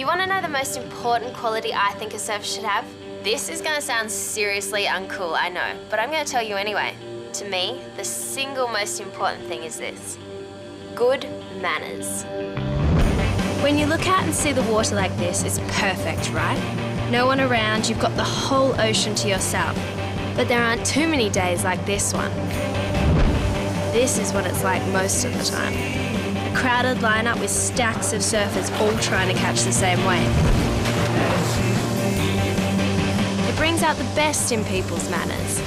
You want to know the most important quality I think a surfer should have? This is going to sound seriously uncool, I know, but I'm going to tell you anyway. To me, the single most important thing is this: good manners. When you look out and see the water like this, it's perfect, right? No one around, you've got the whole ocean to yourself. But there aren't too many days like this one. This is what it's like most of the time. A crowded lineup with stacks of surfers all trying to catch the same wave. It brings out the best in people's manners,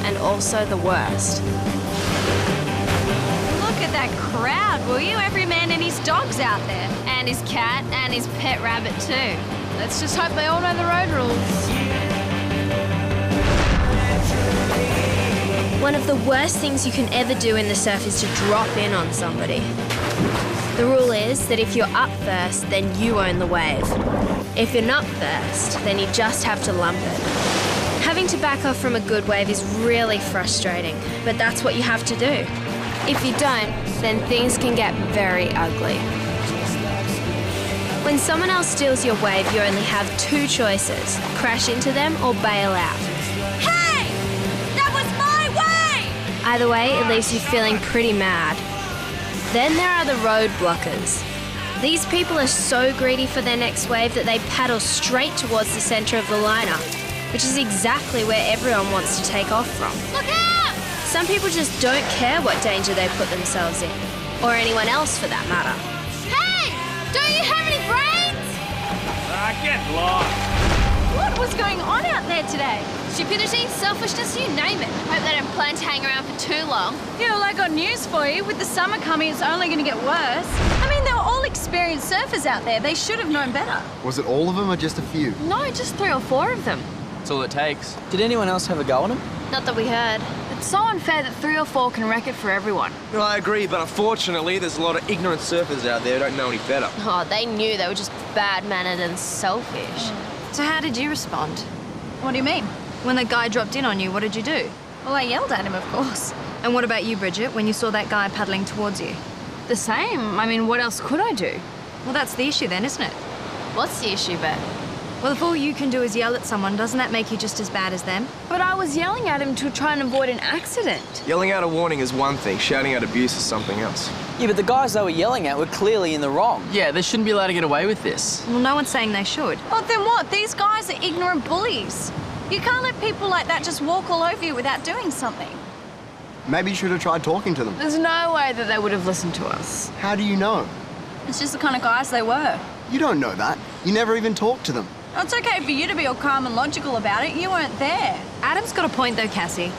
and also the worst. Look at that crowd, will you? Every man and his dog's out there. And his cat and his pet rabbit too. Let's just hope they all know the road rules. One of the worst things you can ever do in the surf is to drop in on somebody. The rule is that if you're up first, then you own the wave. If you're not first, then you just have to lump it. Having to back off from a good wave is really frustrating, but that's what you have to do. If you don't, then things can get very ugly. When someone else steals your wave, you only have two choices: crash into them or bail out. Hey! That was my way! Either way, it leaves you feeling pretty mad. Then there are the road blockers. These people are so greedy for their next wave that they paddle straight towards the centre of the lineup, which is exactly where everyone wants to take off from. Look out! Some people just don't care what danger they put themselves in, or anyone else for that matter. Hey! Don't you have any brains? Get lost. What was going on out there today? Stupidity, selfishness, you name it. Hope they don't plan to hang around for too long. Yeah, well, I got news for you. With the summer coming, it's only going to get worse. I mean, they were all experienced surfers out there. They should have known better. Was it all of them or just a few? No, just 3 or 4 of them. That's all it takes. Did anyone else have a go on him? Not that we heard. It's so unfair that 3 or 4 can wreck it for everyone. No, I agree, but unfortunately, there's a lot of ignorant surfers out there who don't know any better. Oh, they knew they were just bad-mannered and selfish. So how did you respond? What do you mean? When that guy dropped in on you, what did you do? Well, I yelled at him, of course. And what about you, Bridget, when you saw that guy paddling towards you? The same. I mean, what else could I do? Well, that's the issue then, isn't it? What's the issue, Beth? Well, if all you can do is yell at someone, doesn't that make you just as bad as them? But I was yelling at him to try and avoid an accident. Yelling out a warning is one thing, shouting out abuse is something else. Yeah, but the guys they were yelling at were clearly in the wrong. Yeah, they shouldn't be allowed to get away with this. Well, no one's saying they should. Well, then what? These guys are ignorant bullies. You can't let people like that just walk all over you without doing something. Maybe you should have tried talking to them. There's no way that they would have listened to us. How do you know? It's just the kind of guys they were. You don't know that. You never even talked to them. Well, it's okay for you to be all calm and logical about it. You weren't there. Adam's got a point, though, Cassie.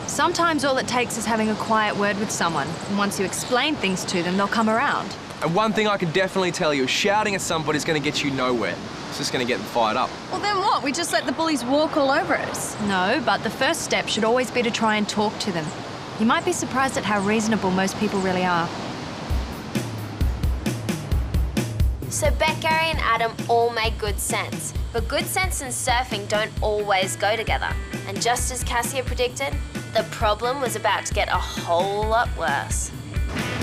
Sometimes all it takes is having a quiet word with someone. And once you explain things to them, they'll come around. And one thing I can definitely tell you, shouting at somebody's going to get you nowhere. It's just going to get them fired up. Well, then what? We just let the bullies walk all over us. No, but the first step should always be to try and talk to them. You might be surprised at how reasonable most people really are. So Beck, Gary and Adam all make good sense. But good sense and surfing don't always go together. And just as Cassie had predicted, the problem was about to get a whole lot worse.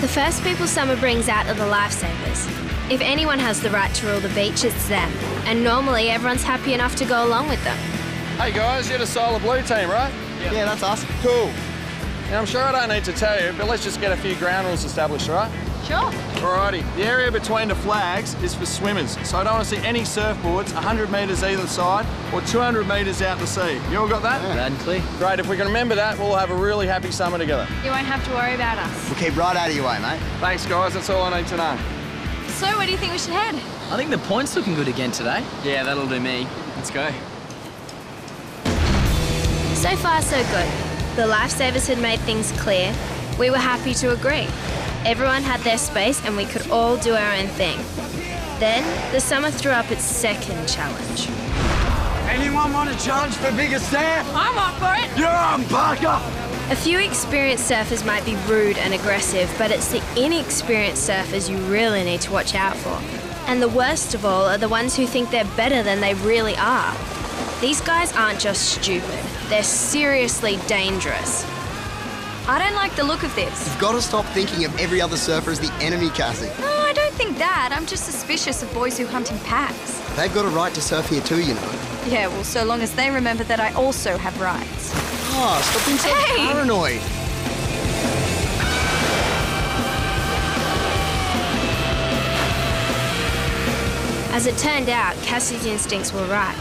The first people summer brings out are the lifesavers. If anyone has the right to rule the beach, it's them. And normally everyone's happy enough to go along with them. Hey guys, you're the Solar Blue team, right? Yeah, that's us. Cool. Now I'm sure I don't need to tell you, but let's just get a few ground rules established, all right? Sure. Alrighty, the area between the flags is for swimmers, so I don't want to see any surfboards 100 metres either side or 200 metres out to sea. You all got that? Loud and clear. Great, if we can remember that, we'll have a really happy summer together. You won't have to worry about us. We'll keep right out of your way, mate. Thanks, guys, that's all I need to know. So, where do you think we should head? I think the point's looking good again today. Yeah, that'll do me. Let's go. So far, so good. The lifesavers had made things clear. We were happy to agree. Everyone had their space and we could all do our own thing. Then, the summer threw up its second challenge. Anyone want to challenge for bigger stand? I'm up for it. You're on, Parker! A few experienced surfers might be rude and aggressive, but it's the inexperienced surfers you really need to watch out for. And the worst of all are the ones who think they're better than they really are. These guys aren't just stupid, they're seriously dangerous. I don't like the look of this. You've got to stop thinking of every other surfer as the enemy, Cassie. No, I don't think that. I'm just suspicious of boys who hunt in packs. They've got a right to surf here too, you know. Yeah, well, so long as they remember that I also have rights. Oh, stop being so Hey! paranoid. As it turned out, Cassie's instincts were right.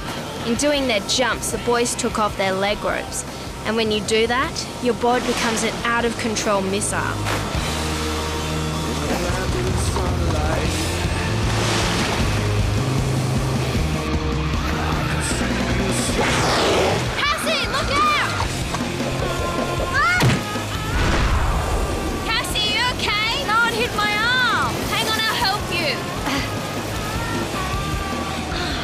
In doing their jumps, the boys took off their leg ropes. And when you do that, your board becomes an out-of-control missile. Cassie, look out! Ah! Cassie, you okay? No, it hit my arm. Hang on, I'll help you.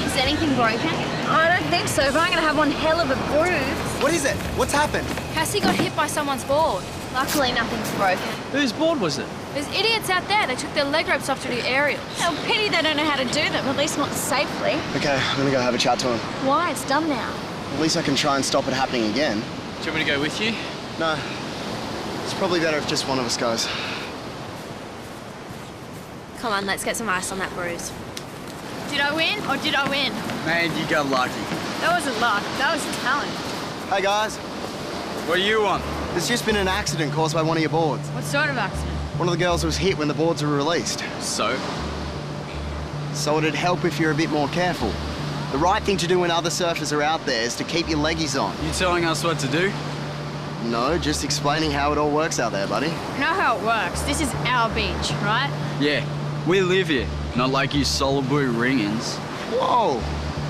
Is anything broken? I don't think so, but I'm going to have one hell of a bruise. What is it? What's happened? Cassie got hit by someone's board. Luckily, nothing's broken. Whose board was it? There's idiots out there. They took their leg ropes off to do aerials. Oh, pity they don't know how to do them, at least not safely. Okay, I'm gonna go have a chat to him. Why? It's done now. At least I can try and stop it happening again. Do you want me to go with you? No. It's probably better if just one of us goes. Come on, let's get some ice on that bruise. Did I win or did I win? Man, you got lucky. That wasn't luck. That was talent. Hey guys, What do you want? there's just been an accident caused by one of your boards. What sort of accident? One of the girls was hit when the boards were released. So? So it'd help if you're a bit more careful. The right thing to do when other surfers are out there is to keep your leggies on. You telling us what to do? No, just explaining how it all works out there, buddy. You know how it works. This is our beach, right? Yeah, we live here. Not like you Soliboo ring-ins. Whoa,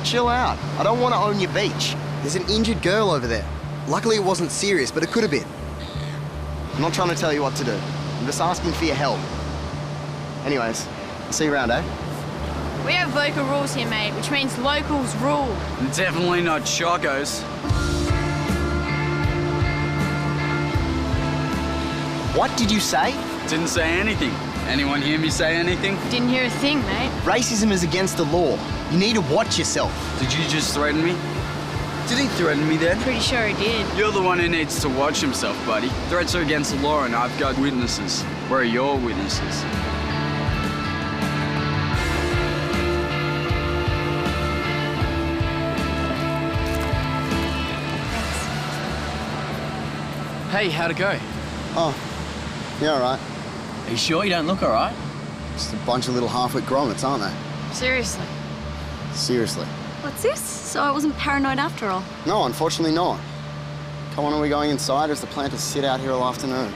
chill out. I don't want to own your beach. There's an injured girl over there. Luckily it wasn't serious, but it could have been. I'm not trying to tell you what to do. I'm just asking for your help. Anyways, I'll see you around, eh? We have local rules here, mate, which means locals rule. Definitely not Chocos. What did you say? Didn't say anything. Anyone hear me say anything? Didn't hear a thing, mate. Racism is against the law. You need to watch yourself. Did you just threaten me? Did he threaten me then? Pretty sure he did. You're the one who needs to watch himself, buddy. Threats are against the law and I've got witnesses. Where are your witnesses? Hey, how'd it go? Oh, yeah, all right. Are you sure you don't look all right? Just a bunch of little half-wit grommets, aren't they? Seriously. Seriously. What's this? So I wasn't paranoid after all. No, unfortunately not. Come on, are we going inside or is the plan to sit out here all afternoon?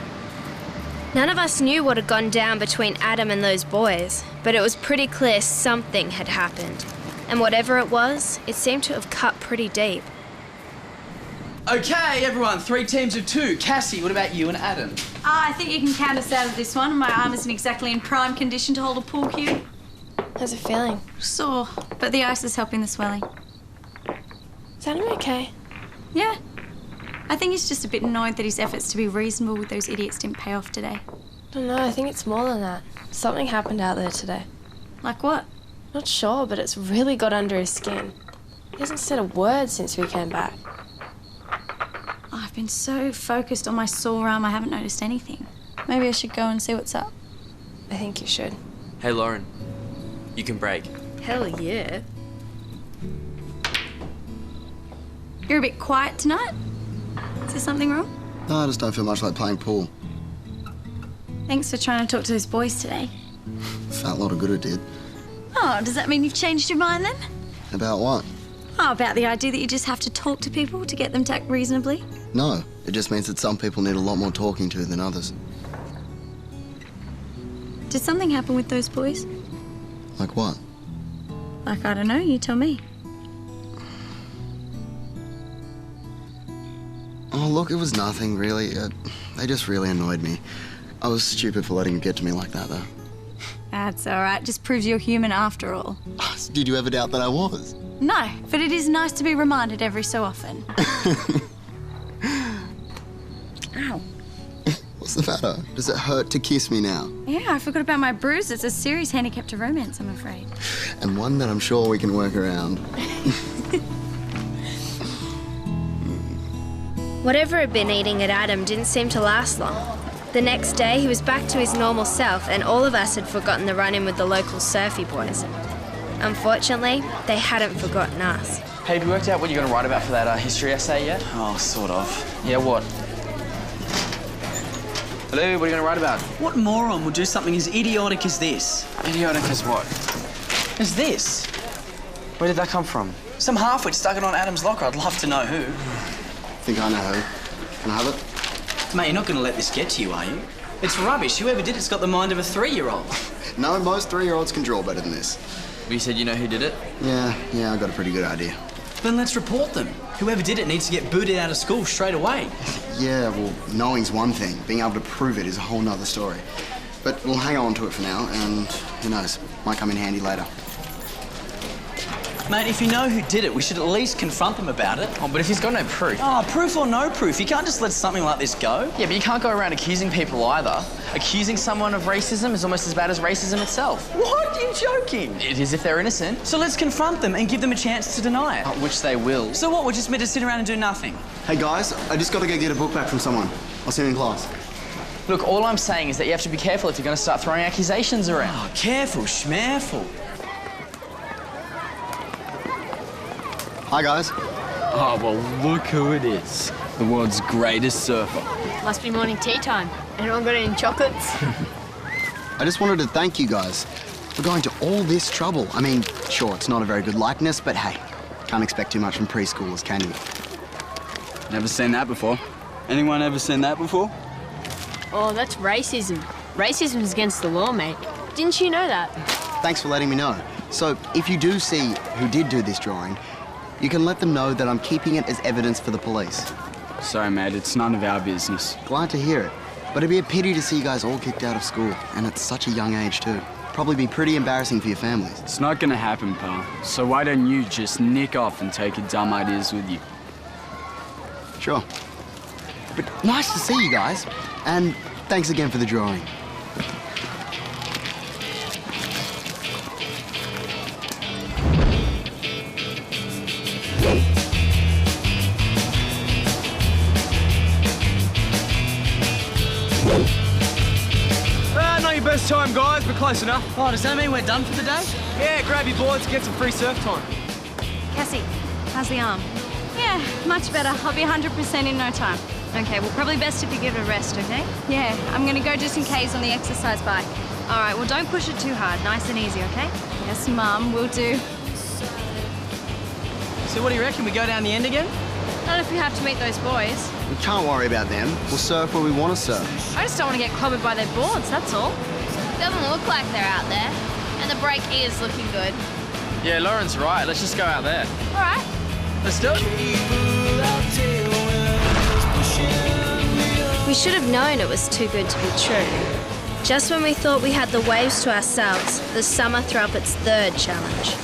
None of us knew what had gone down between Adam and those boys, but it was pretty clear something had happened. And whatever it was, it seemed to have cut pretty deep. Okay, everyone, 3 teams of 2. Cassie, what about you and Adam? I think you can count us out of this one. My arm isn't exactly in prime condition to hold a pool cue. How's it feeling? Sore, but the ice is helping the swelling. Is Adam okay? Yeah. I think he's just a bit annoyed that his efforts to be reasonable with those idiots didn't pay off today. I don't know, I think it's more than that. Something happened out there today. Like what? Not sure, but it's really got under his skin. He hasn't said a word since we came back. I've been so focused on my sore arm, I haven't noticed anything. Maybe I should go and see what's up. I think you should. Hey, Lauren. You can break. Hell yeah. You're a bit quiet tonight. Is there something wrong? No, I just don't feel much like playing pool. Thanks for trying to talk to those boys today. Felt a lot of good it did. Oh, does that mean you've changed your mind then? About what? Oh, about the idea that you just have to talk to people to get them to act reasonably? No, it just means that some people need a lot more talking to than others. Did something happen with those boys? Like what? Like, I don't know, you tell me. Oh, look, it was nothing, really. They just really annoyed me. I was stupid for letting it get to me like that, though. That's all right. Just proves you're human after all. Did you ever doubt that I was? No, but it is nice to be reminded every so often. Ow. What's the matter? Does it hurt to kiss me now? Yeah, I forgot about my bruise. It's a serious handicap to romance, I'm afraid. And one that I'm sure we can work around. Whatever had been eating at Adam didn't seem to last long. The next day, he was back to his normal self, and all of us had forgotten the run-in with the local surfy boys. Unfortunately, they hadn't forgotten us. Hey, have you worked out what you're going to write about for that history essay yet? Oh, sort of. Yeah, what? Hello, what are you going to write about? What moron would do something as idiotic as this? Idiotic as what? As this? Where did that come from? Some halfwit stuck it on Adam's locker. I'd love to know who. Think I know who. Can I have it? Mate, you're not going to let this get to you, are you? It's rubbish. Whoever did it's got the mind of a 3-year-old. No, most 3-year-olds can draw better than this. You said you know who did it? Yeah, I got a pretty good idea. Then let's report them. Whoever did it needs to get booted out of school straight away. Yeah, well, knowing's one thing. Being able to prove it is a whole nother story. But we'll hang on to it for now, and who knows, might come in handy later. Mate, if you know who did it, we should at least confront them about it. Oh, but if he's got no proof... Oh, proof or no proof, you can't just let something like this go. Yeah, but you can't go around accusing people either. Accusing someone of racism is almost as bad as racism itself. What? Are you joking? It is if they're innocent. So let's confront them and give them a chance to deny it. Which they will. So what, we're just meant to sit around and do nothing? Hey guys, I just got to go get a book back from someone. I'll see you in class. Look, all I'm saying is that you have to be careful if you're going to start throwing accusations around. Oh, careful, schmareful. Hi guys. Oh, well, look who it is. The world's greatest surfer. Must be morning tea time. Anyone got any chocolates? I just wanted to thank you guys for going to all this trouble. I mean, sure, it's not a very good likeness, but hey, can't expect too much from preschoolers, can you? Never seen that before. Anyone ever seen that before? Oh, that's racism. Racism's against the law, mate. Didn't you know that? Thanks for letting me know. So, if you do see who did do this drawing, you can let them know that I'm keeping it as evidence for the police. Sorry, mate, it's none of our business. Glad to hear it. But it'd be a pity to see you guys all kicked out of school, and at such a young age, too. Probably be pretty embarrassing for your families. It's not gonna happen, pal. So why don't you just nick off and take your dumb ideas with you? Sure. But nice to see you guys, and thanks again for the drawing. Not your best time, guys, but close enough. Oh, does that mean we're done for the day? Yeah, grab your boards, get some free surf time. Cassie, how's the arm? Yeah, much better. I'll be 100% in no time. Okay, well, probably best if you give it a rest, okay? Yeah, I'm gonna go do some Ks on the exercise bike. All right, well, don't push it too hard. Nice and easy, okay? Yes, Mum, will do. So what do you reckon? We go down the end again? Not if we have to meet those boys. We can't worry about them. We'll surf where we want to surf. I just don't want to get clobbered by their boards, that's all. Doesn't look like they're out there. And the break is looking good. Yeah, Lauren's right. Let's just go out there. All right. Let's do it. We should have known it was too good to be true. Just when we thought we had the waves to ourselves, the summer threw up its third challenge.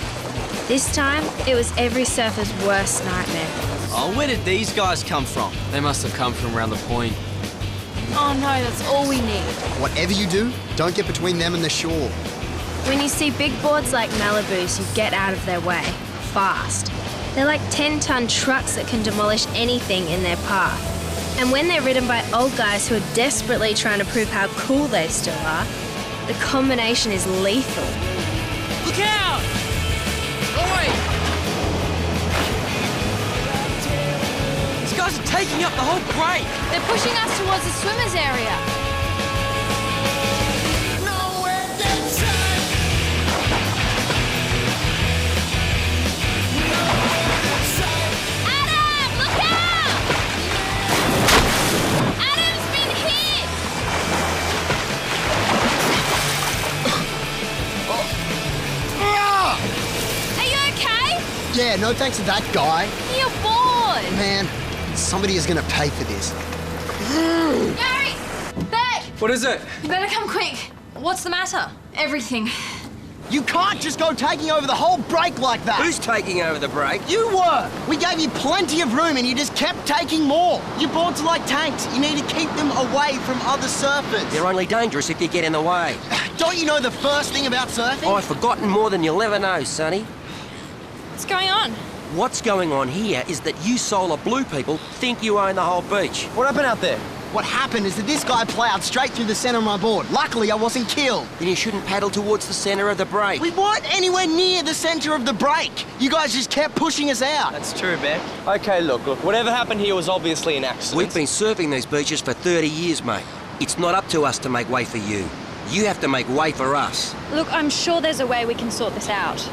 This time, it was every surfer's worst nightmare. Oh, where did these guys come from? They must have come from around the point. Oh no, that's all we need. Whatever you do, don't get between them and the shore. When you see big boards like Malibu's, you get out of their way, fast. They're like 10-ton trucks that can demolish anything in their path. And when they're ridden by old guys who are desperately trying to prove how cool they still are, the combination is lethal. Look out! Oi! These guys are taking up the whole break. They're pushing us towards the swimmers area. Adam, look out! Adam's been hit! Are you okay? Yeah, no thanks to that guy. You're bored. Man, somebody is going to pay for this. Gary! Beck! What is it? You better come quick. What's the matter? Everything. You can't just go taking over the whole break like that. Who's taking over the break? You were! We gave you plenty of room and you just kept taking more. Your boards are like tanks. You need to keep them away from other surfers. They're only dangerous if you get in the way. Don't you know the first thing about surfing? I've forgotten more than you'll ever know, Sonny. What's going on? What's going on here is that you solar blue people think you own the whole beach. What happened out there? What happened is that this guy ploughed straight through the centre of my board. Luckily, I wasn't killed. Then you shouldn't paddle towards the centre of the break. We weren't anywhere near the centre of the break. You guys just kept pushing us out. That's true, Beck. Okay, look, whatever happened here was obviously an accident. We've been surfing these beaches for 30 years, mate. It's not up to us to make way for you. You have to make way for us. Look, I'm sure there's a way we can sort this out.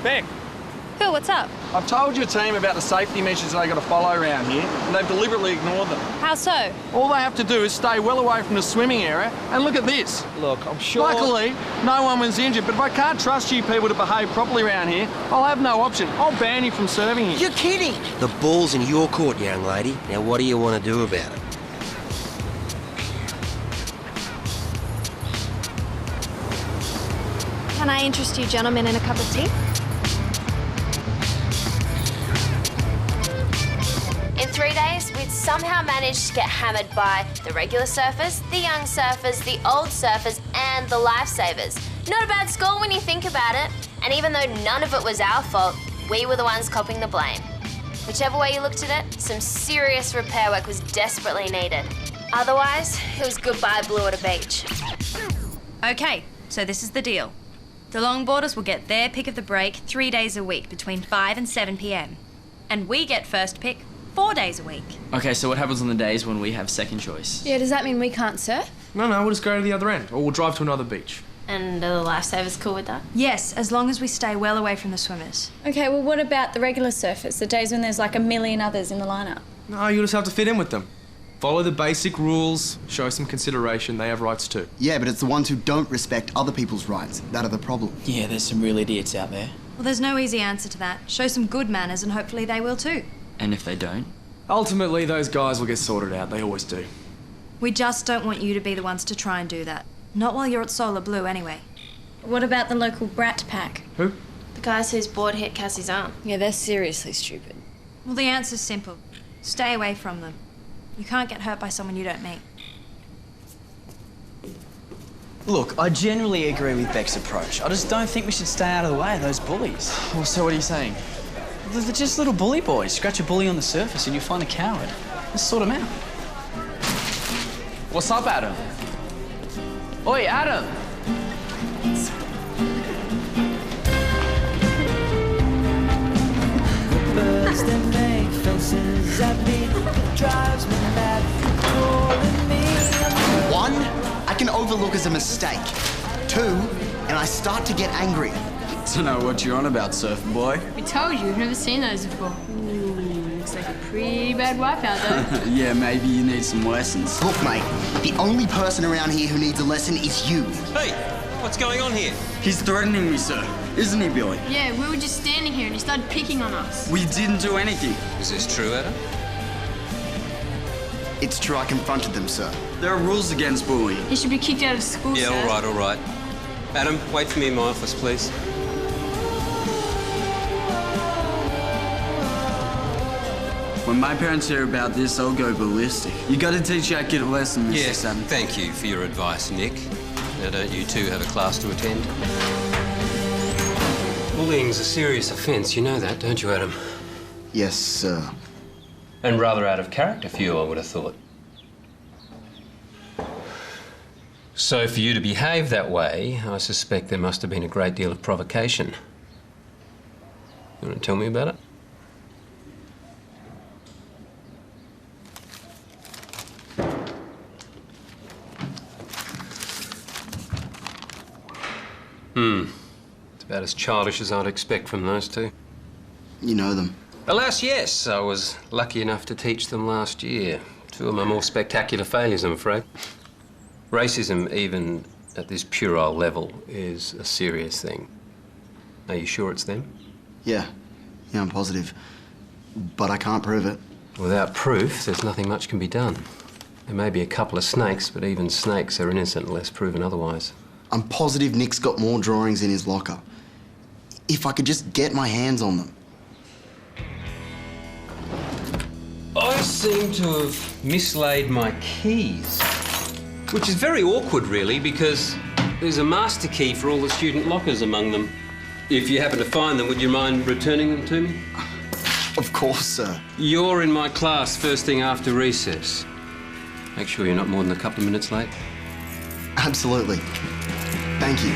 Beck, Phil, what's up? I've told your team about the safety measures they got to follow around here, and they've deliberately ignored them. How so? All they have to do is stay well away from the swimming area, and look at this. Look, I'm sure... Luckily, no one was injured, but if I can't trust you people to behave properly around here, I'll have no option. I'll ban you from serving here. You're kidding. The ball's in your court, young lady. Now, what do you want to do about it? Can I interest you gentlemen in a cup of tea? In 3 days, we'd somehow managed to get hammered by the regular surfers, the young surfers, the old surfers, and the lifesavers. Not a bad score when you think about it. And even though none of it was our fault, we were the ones copping the blame. Whichever way you looked at it, some serious repair work was desperately needed. Otherwise, it was goodbye blue at a beach. Okay, so this is the deal. The longboarders will get their pick of the break 3 days a week between 5 and 7 p.m. And we get first pick 4 days a week. Okay, so what happens on the days when we have second choice? Yeah, does that mean we can't surf? No, we'll just go to the other end, or we'll drive to another beach. And are the lifesavers cool with that? Yes, as long as we stay well away from the swimmers. Okay, well, what about the regular surfers, the days when there's like a million others in the lineup? No, you'll just have to fit in with them. Follow the basic rules, show some consideration, they have rights too. Yeah, but it's the ones who don't respect other people's rights that are the problem. Yeah, there's some real idiots out there. Well, there's no easy answer to that. Show some good manners and hopefully they will too. And if they don't? Ultimately, those guys will get sorted out, they always do. We just don't want you to be the ones to try and do that. Not while you're at Solar Blue anyway. What about the local brat pack? Who? The guys whose board hit Cassie's arm. Yeah, they're seriously stupid. Well, the answer's simple. Stay away from them. You can't get hurt by someone you don't meet. Look, I generally agree with Beck's approach. I just don't think we should stay out of the way of those bullies. Well, so what are you saying? They're just little bully boys. Scratch a bully on the surface and you'll find a coward. Let's sort them out. What's up, Adam? Oi, Adam! Birds that make faces at me, it drives me mad. Calling me. One, I can overlook as a mistake. Two, and I start to get angry. Don't know what you're on about, surfer boy. We told you, we've never seen those before. Looks like a pretty bad wipeout, though. Yeah, maybe you need some lessons. Look, mate, the only person around here who needs a lesson is you. Hey, what's going on here? He's threatening me, sir. Isn't he, Billy? Yeah, we were just standing here and he started picking on us. We didn't do anything. Is this true, Adam? It's true, I confronted them, sir. There are rules against bullying. He should be kicked out of school, Yeah, sir. all right. Adam, wait for me in my office, please. When my parents hear about this, I'll go ballistic. You gotta teach that kid a lesson, Mr. Yes, Sam. thank you for your advice, Nick. Now, don't you two have a class to attend? Bullying's a serious offence, you know that, don't you, Adam? Yes, sir. And rather out of character for you, I would have thought. So for you to behave that way, I suspect there must have been a great deal of provocation. You want to tell me about it? It's about as childish as I'd expect from those two. You know them. Alas, yes. I was lucky enough to teach them last year. Two of my more spectacular failures, I'm afraid. Racism, even at this puerile level, is a serious thing. Are you sure it's them? Yeah, I'm positive. But I can't prove it. Without proof, there's nothing much can be done. There may be a couple of snakes, but even snakes are innocent unless proven otherwise. I'm positive Nick's got more drawings in his locker. If I could just get my hands on them. I seem to have mislaid my keys. Which is very awkward, really, because there's a master key for all the student lockers among them. If you happen to find them, would you mind returning them to me? Of course, sir. You're in my class first thing after recess. Make sure you're not more than a couple of minutes late. Absolutely. Thank you.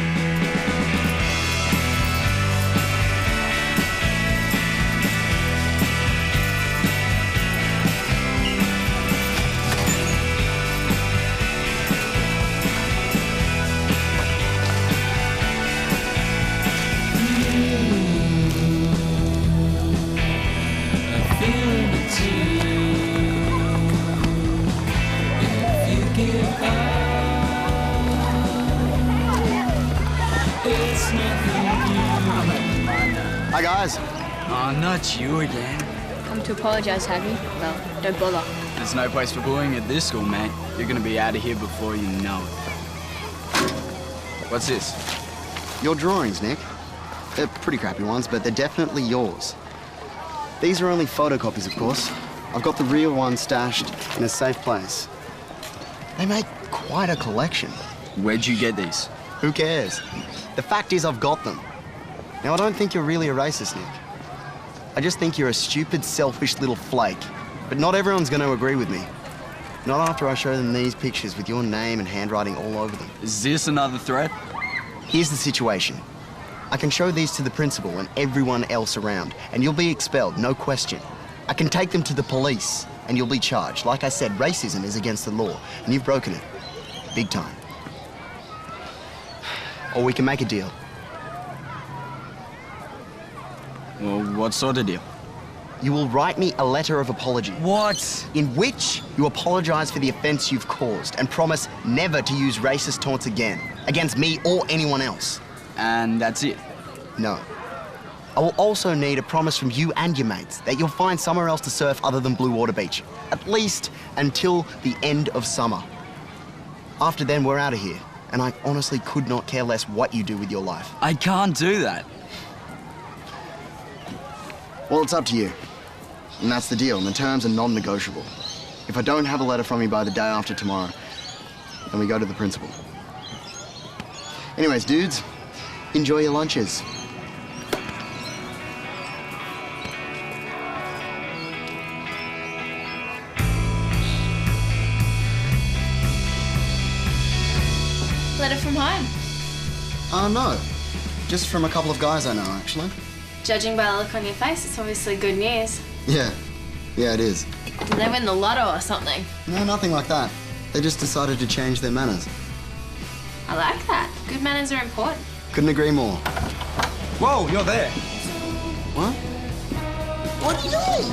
Hi, guys. Oh, not you again. Come to apologise, have you? Well, don't bother. There's no place for bullying at this school, mate. You're gonna be out of here before you know it. What's this? Your drawings, Nick. They're pretty crappy ones, but they're definitely yours. These are only photocopies, of course. I've got the real ones stashed in a safe place. They make quite a collection. Where'd you get these? Who cares? The fact is I've got them. Now, I don't think you're really a racist, Nick. I just think you're a stupid, selfish little flake. But not everyone's going to agree with me. Not after I show them these pictures with your name and handwriting all over them. Is this another threat? Here's the situation. I can show these to the principal and everyone else around, and you'll be expelled, no question. I can take them to the police, and you'll be charged. Like I said, racism is against the law, and you've broken it. Big time. Or we can make a deal. Well, what sort of deal? You will write me a letter of apology. What? In which you apologise for the offence you've caused and promise never to use racist taunts again, against me or anyone else. And that's it? No. I will also need a promise from you and your mates that you'll find somewhere else to surf other than Blue Water Beach, at least until the end of summer. After then, we're out of here, and I honestly could not care less what you do with your life. I can't do that. Well, it's up to you. And that's the deal, and the terms are non-negotiable. If I don't have a letter from you by the day after tomorrow, then we go to the principal. Anyways, dudes, enjoy your lunches. Letter from home. No. Just from a couple of guys I know, actually. Judging by the look on your face, it's obviously good news. Yeah, it is. Did they win the lotto or something? No, nothing like that. They just decided to change their manners. I like that. Good manners are important. Couldn't agree more. Whoa, you're there. What? What are you doing?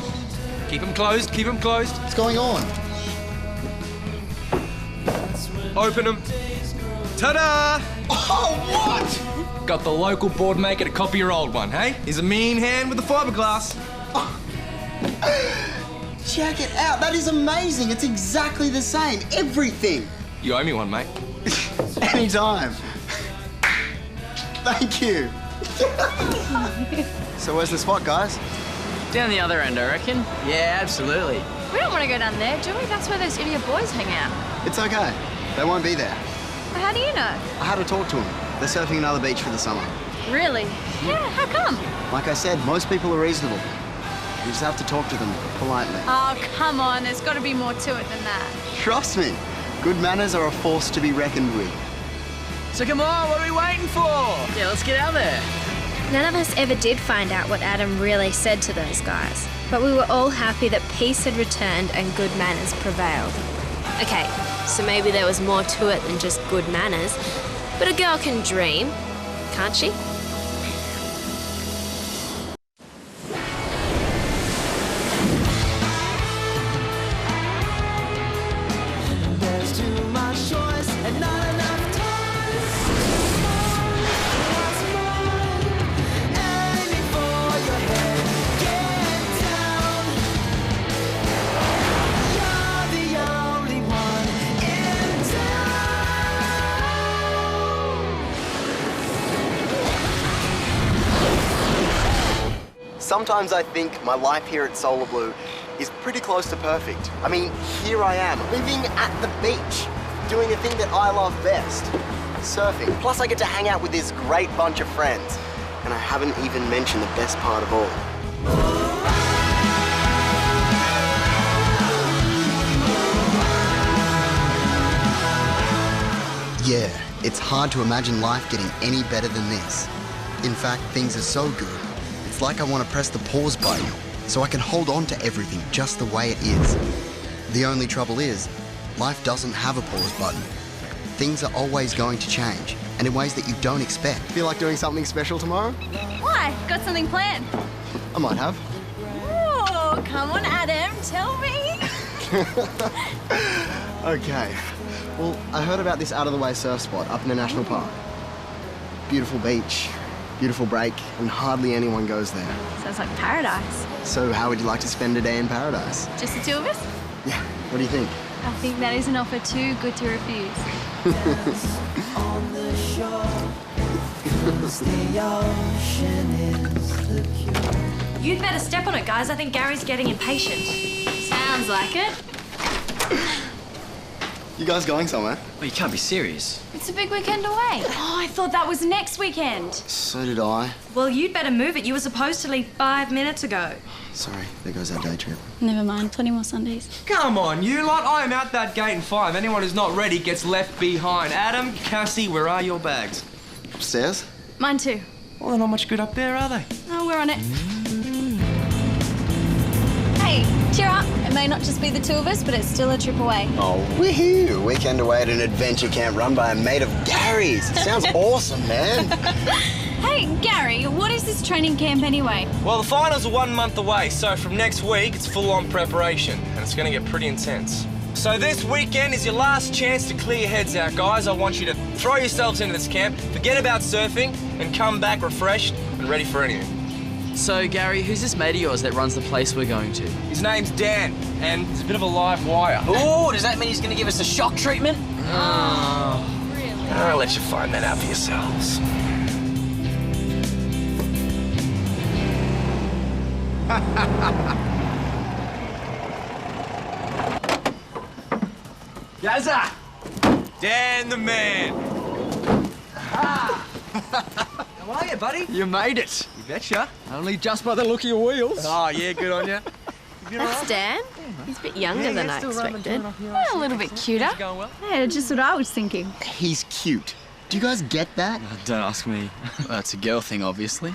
Keep them closed, keep them closed. What's going on? Open them. Ta-da! Oh, what? Got the local board maker to copy your old one, hey? He's a mean hand with the fiberglass. Oh. Check it out. That is amazing. It's exactly the same. Everything. You owe me one, mate. Anytime. Thank you. So where's the spot, guys? Down the other end, I reckon. Yeah, absolutely. We don't want to go down there, do we? That's where those idiot boys hang out. It's okay. They won't be there. Well, how do you know? I had to talk to them. They're surfing another beach for the summer. Really? Yeah, how come? Like I said, most people are reasonable. You just have to talk to them politely. Oh, come on. There's got to be more to it than that. Trust me, good manners are a force to be reckoned with. So come on, what are we waiting for? Yeah, let's get out there. None of us ever did find out what Adam really said to those guys, but we were all happy that peace had returned and good manners prevailed. Okay, so maybe there was more to it than just good manners, but a girl can dream, can't she? There's too much choice and not enough time. What's mine? Aiming for your head, get down. You're the only one in town. Sometimes I think my life here at Solar Blue is pretty close to perfect. I mean, here I am, living at the beach, doing the thing that I love best, surfing. Plus I get to hang out with this great bunch of friends. And I haven't even mentioned the best part of all. Yeah, it's hard to imagine life getting any better than this. In fact, things are so good, it's like I want to press the pause button so I can hold on to everything just the way it is. The only trouble is, life doesn't have a pause button. Things are always going to change, and in ways that you don't expect. Feel like doing something special tomorrow? Why? Got something planned? I might have. Oh, come on, Adam, tell me. Okay. Well, I heard about this out-of-the-way surf spot up in a national park. Beautiful beach, beautiful break, and hardly anyone goes there. Sounds like paradise. So how would you like to spend a day in paradise? Just the two of us? Yeah, what do you think? I think that is an offer too good to refuse. On the shore, 'cause the ocean is the cure. You'd better step on it, guys. I think Gary's getting impatient. Sounds like it. You guys going somewhere? Well, you can't be serious. It's a big weekend away. Oh, I thought that was next weekend. So did I. Well, you'd better move it. You were supposed to leave 5 minutes ago. Sorry, there goes our day trip. Never mind, plenty more Sundays. Come on, you lot. I am out that gate in 5. Anyone who's not ready gets left behind. Adam, Cassie, where are your bags? Upstairs? Mine too. Well, they're not much good up there, are they? Oh, we're on it. Hey, cheer up. It may not just be the two of us, but it's still a trip away. Oh, woohoo! Weekend away at an adventure camp run by a mate of Gary's. It sounds awesome, man. Hey, Gary, what is this training camp anyway? Well, the finals are 1 month away, so from next week, it's full-on preparation, and it's going to get pretty intense. So this weekend is your last chance to clear your heads out, guys. I want you to throw yourselves into this camp, forget about surfing, and come back refreshed and ready for anything. So, Gary, who's this mate of yours that runs the place we're going to? His name's Dan, and he's a bit of a live wire. Oh, does that mean he's going to give us a shock treatment? Really? I'll let you find that out for yourselves. Yazza! Dan the man. How are you, buddy? You made it. You betcha. Only just by the look of your wheels. Oh, yeah, good on you. That's Dan. He's a bit younger than I expected. Well, a little bit cuter. Going well? Yeah, just what I was thinking. He's cute. Do you guys get that? Don't ask me. That's a girl thing, obviously.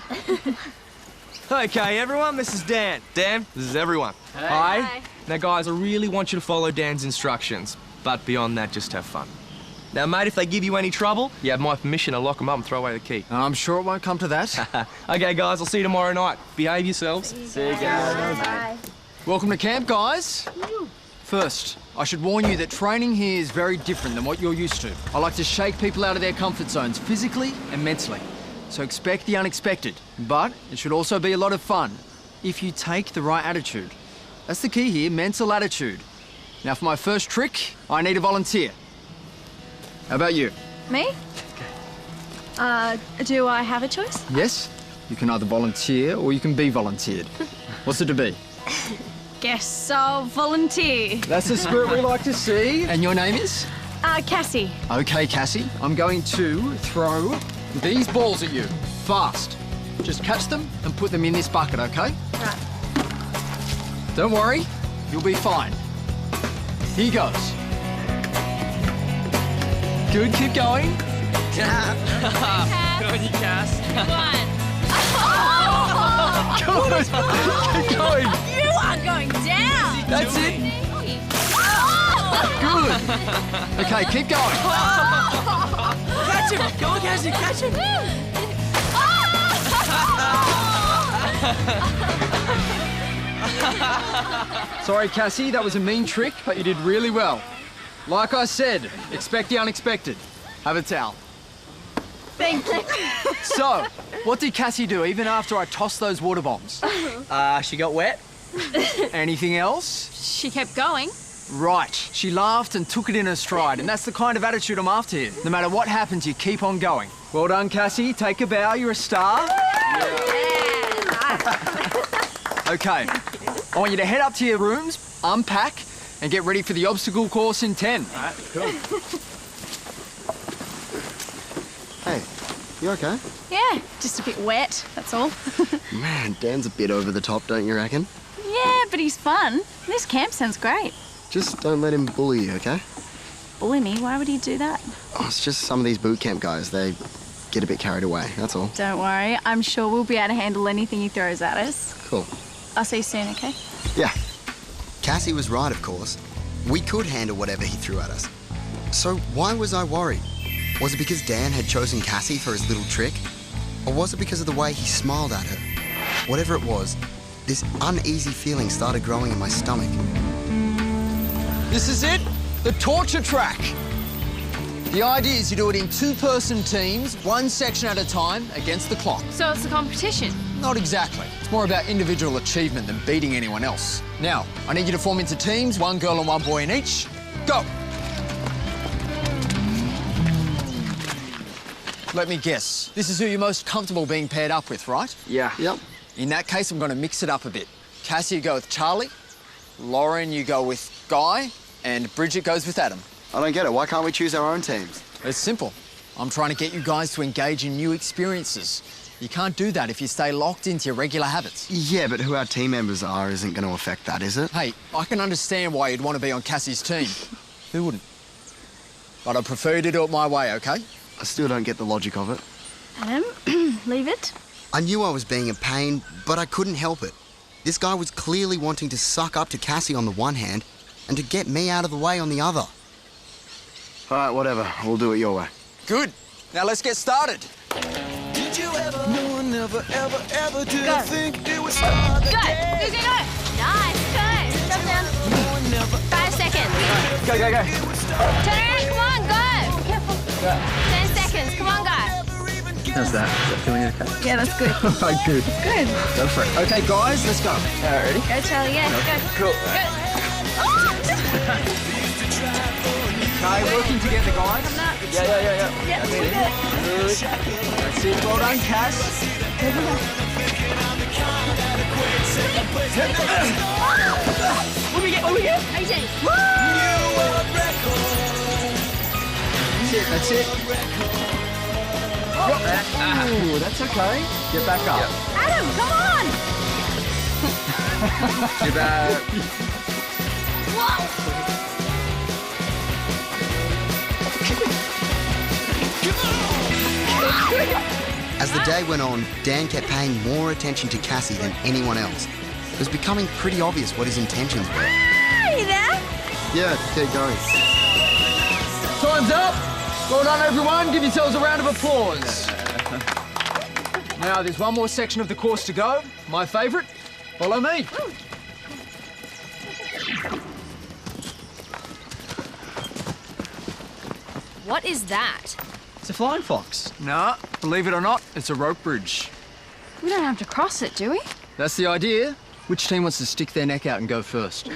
Okay, everyone, this is Dan. Dan, this is everyone. Hey. Hi. Now, guys, I really want you to follow Dan's instructions. But beyond that, just have fun. Now, mate, if they give you any trouble, you have my permission to lock them up and throw away the key. I'm sure it won't come to that. Okay, guys, I'll see you tomorrow night. Behave yourselves. See you guys. Bye. Welcome to camp, guys. First, I should warn you that training here is very different than what you're used to. I like to shake people out of their comfort zones, physically and mentally. So expect the unexpected. But it should also be a lot of fun, if you take the right attitude. That's the key here, mental attitude. Now, for my first trick, I need a volunteer. How about you? Me? Do I have a choice? Yes? You can either volunteer or you can be volunteered. What's it to be? Guess I'll volunteer. That's the spirit we like to see. And your name is? Cassie. Okay, Cassie. I'm going to throw these balls at you. Fast. Just catch them and put them in this bucket, okay? Right. Don't worry. You'll be fine. Here goes. Good, keep going. Good on you, Cass. Good. Keep going. You are going down. That's it. Good. Okay, keep going. Catch him! Go on, Cassie, catch him! Sorry, Cassie, that was a mean trick, but you did really well. Like I said, expect the unexpected. Have a towel. Thank you. So, what did Cassie do even after I tossed those water bombs? She got wet? Anything else? She kept going. Right. She laughed and took it in her stride, and that's the kind of attitude I'm after here. No matter what happens, you keep on going. Well done, Cassie. Take a bow. You're a star. Okay. I want you to head up to your rooms, unpack, and get ready for the obstacle course in 10. All right, cool. Hey, you okay? Yeah, just a bit wet, that's all. Man, Dan's a bit over the top, don't you reckon? Yeah, but he's fun. This camp sounds great. Just don't let him bully you, okay? Bully me? Why would he do that? Oh, it's just some of these boot camp guys, they get a bit carried away, that's all. Don't worry, I'm sure we'll be able to handle anything he throws at us. Cool. I'll see you soon, okay? Yeah. Cassie was right, of course. We could handle whatever he threw at us. So why was I worried? Was it because Dan had chosen Cassie for his little trick? Or was it because of the way he smiled at her? Whatever it was, this uneasy feeling started growing in my stomach. This is it, the torture track. The idea is you do it in two-person teams, one section at a time, against the clock. So it's a competition? Not exactly. It's more about individual achievement than beating anyone else. Now, I need you to form into teams, one girl and one boy in each. Go! Let me guess. This is who you're most comfortable being paired up with, right? Yeah. Yep. In that case, I'm going to mix it up a bit. Cassie, you go with Charlie. Lauren, you go with Guy. And Bridget goes with Adam. I don't get it. Why can't we choose our own teams? It's simple. I'm trying to get you guys to engage in new experiences. You can't do that if you stay locked into your regular habits. Yeah, but who our team members are isn't going to affect that, is it? Hey, I can understand why you'd want to be on Cassie's team. Who wouldn't? But I prefer you to do it my way, OK? I still don't get the logic of it. Adam, leave it. I knew I was being a pain, but I couldn't help it. This guy was clearly wanting to suck up to Cassie on the one hand and to get me out of the way on the other. All right, whatever. We'll do it your way. Good. Now let's get started. Did you ever? No one ever, ever did Go. think it was hard to Go! get. Go, go, go! Nice, go. Drop down. No one ever, 5 seconds. Go, go, go. Turn around, come on, go. Careful. 10 seconds, come on, guys. How's that? Is that feeling okay? Yeah, that's good. All right, good. Good. Go for it. OK, guys, let's go. Ready? Go, Charlie, yeah, go. Cool. Go. OK, working together, guys. Yeah. Yeah, That's we it. got it. Good. That's it. Well done, Cass. What do we get? AJ. That's it. Ooh, that's okay. Get back up. Adam, come on! Too bad. As the day went on, Dan kept paying more attention to Cassie than anyone else. It was becoming pretty obvious what his intentions were. Hey there! Yeah, keep going. Time's up. Well done, everyone. Give yourselves a round of applause. Now, there's one more section of the course to go. My favourite. Follow me. What is that? It's a flying fox. Nah, believe it or not, it's a rope bridge. We don't have to cross it, do we? That's the idea. Which team wants to stick their neck out and go first?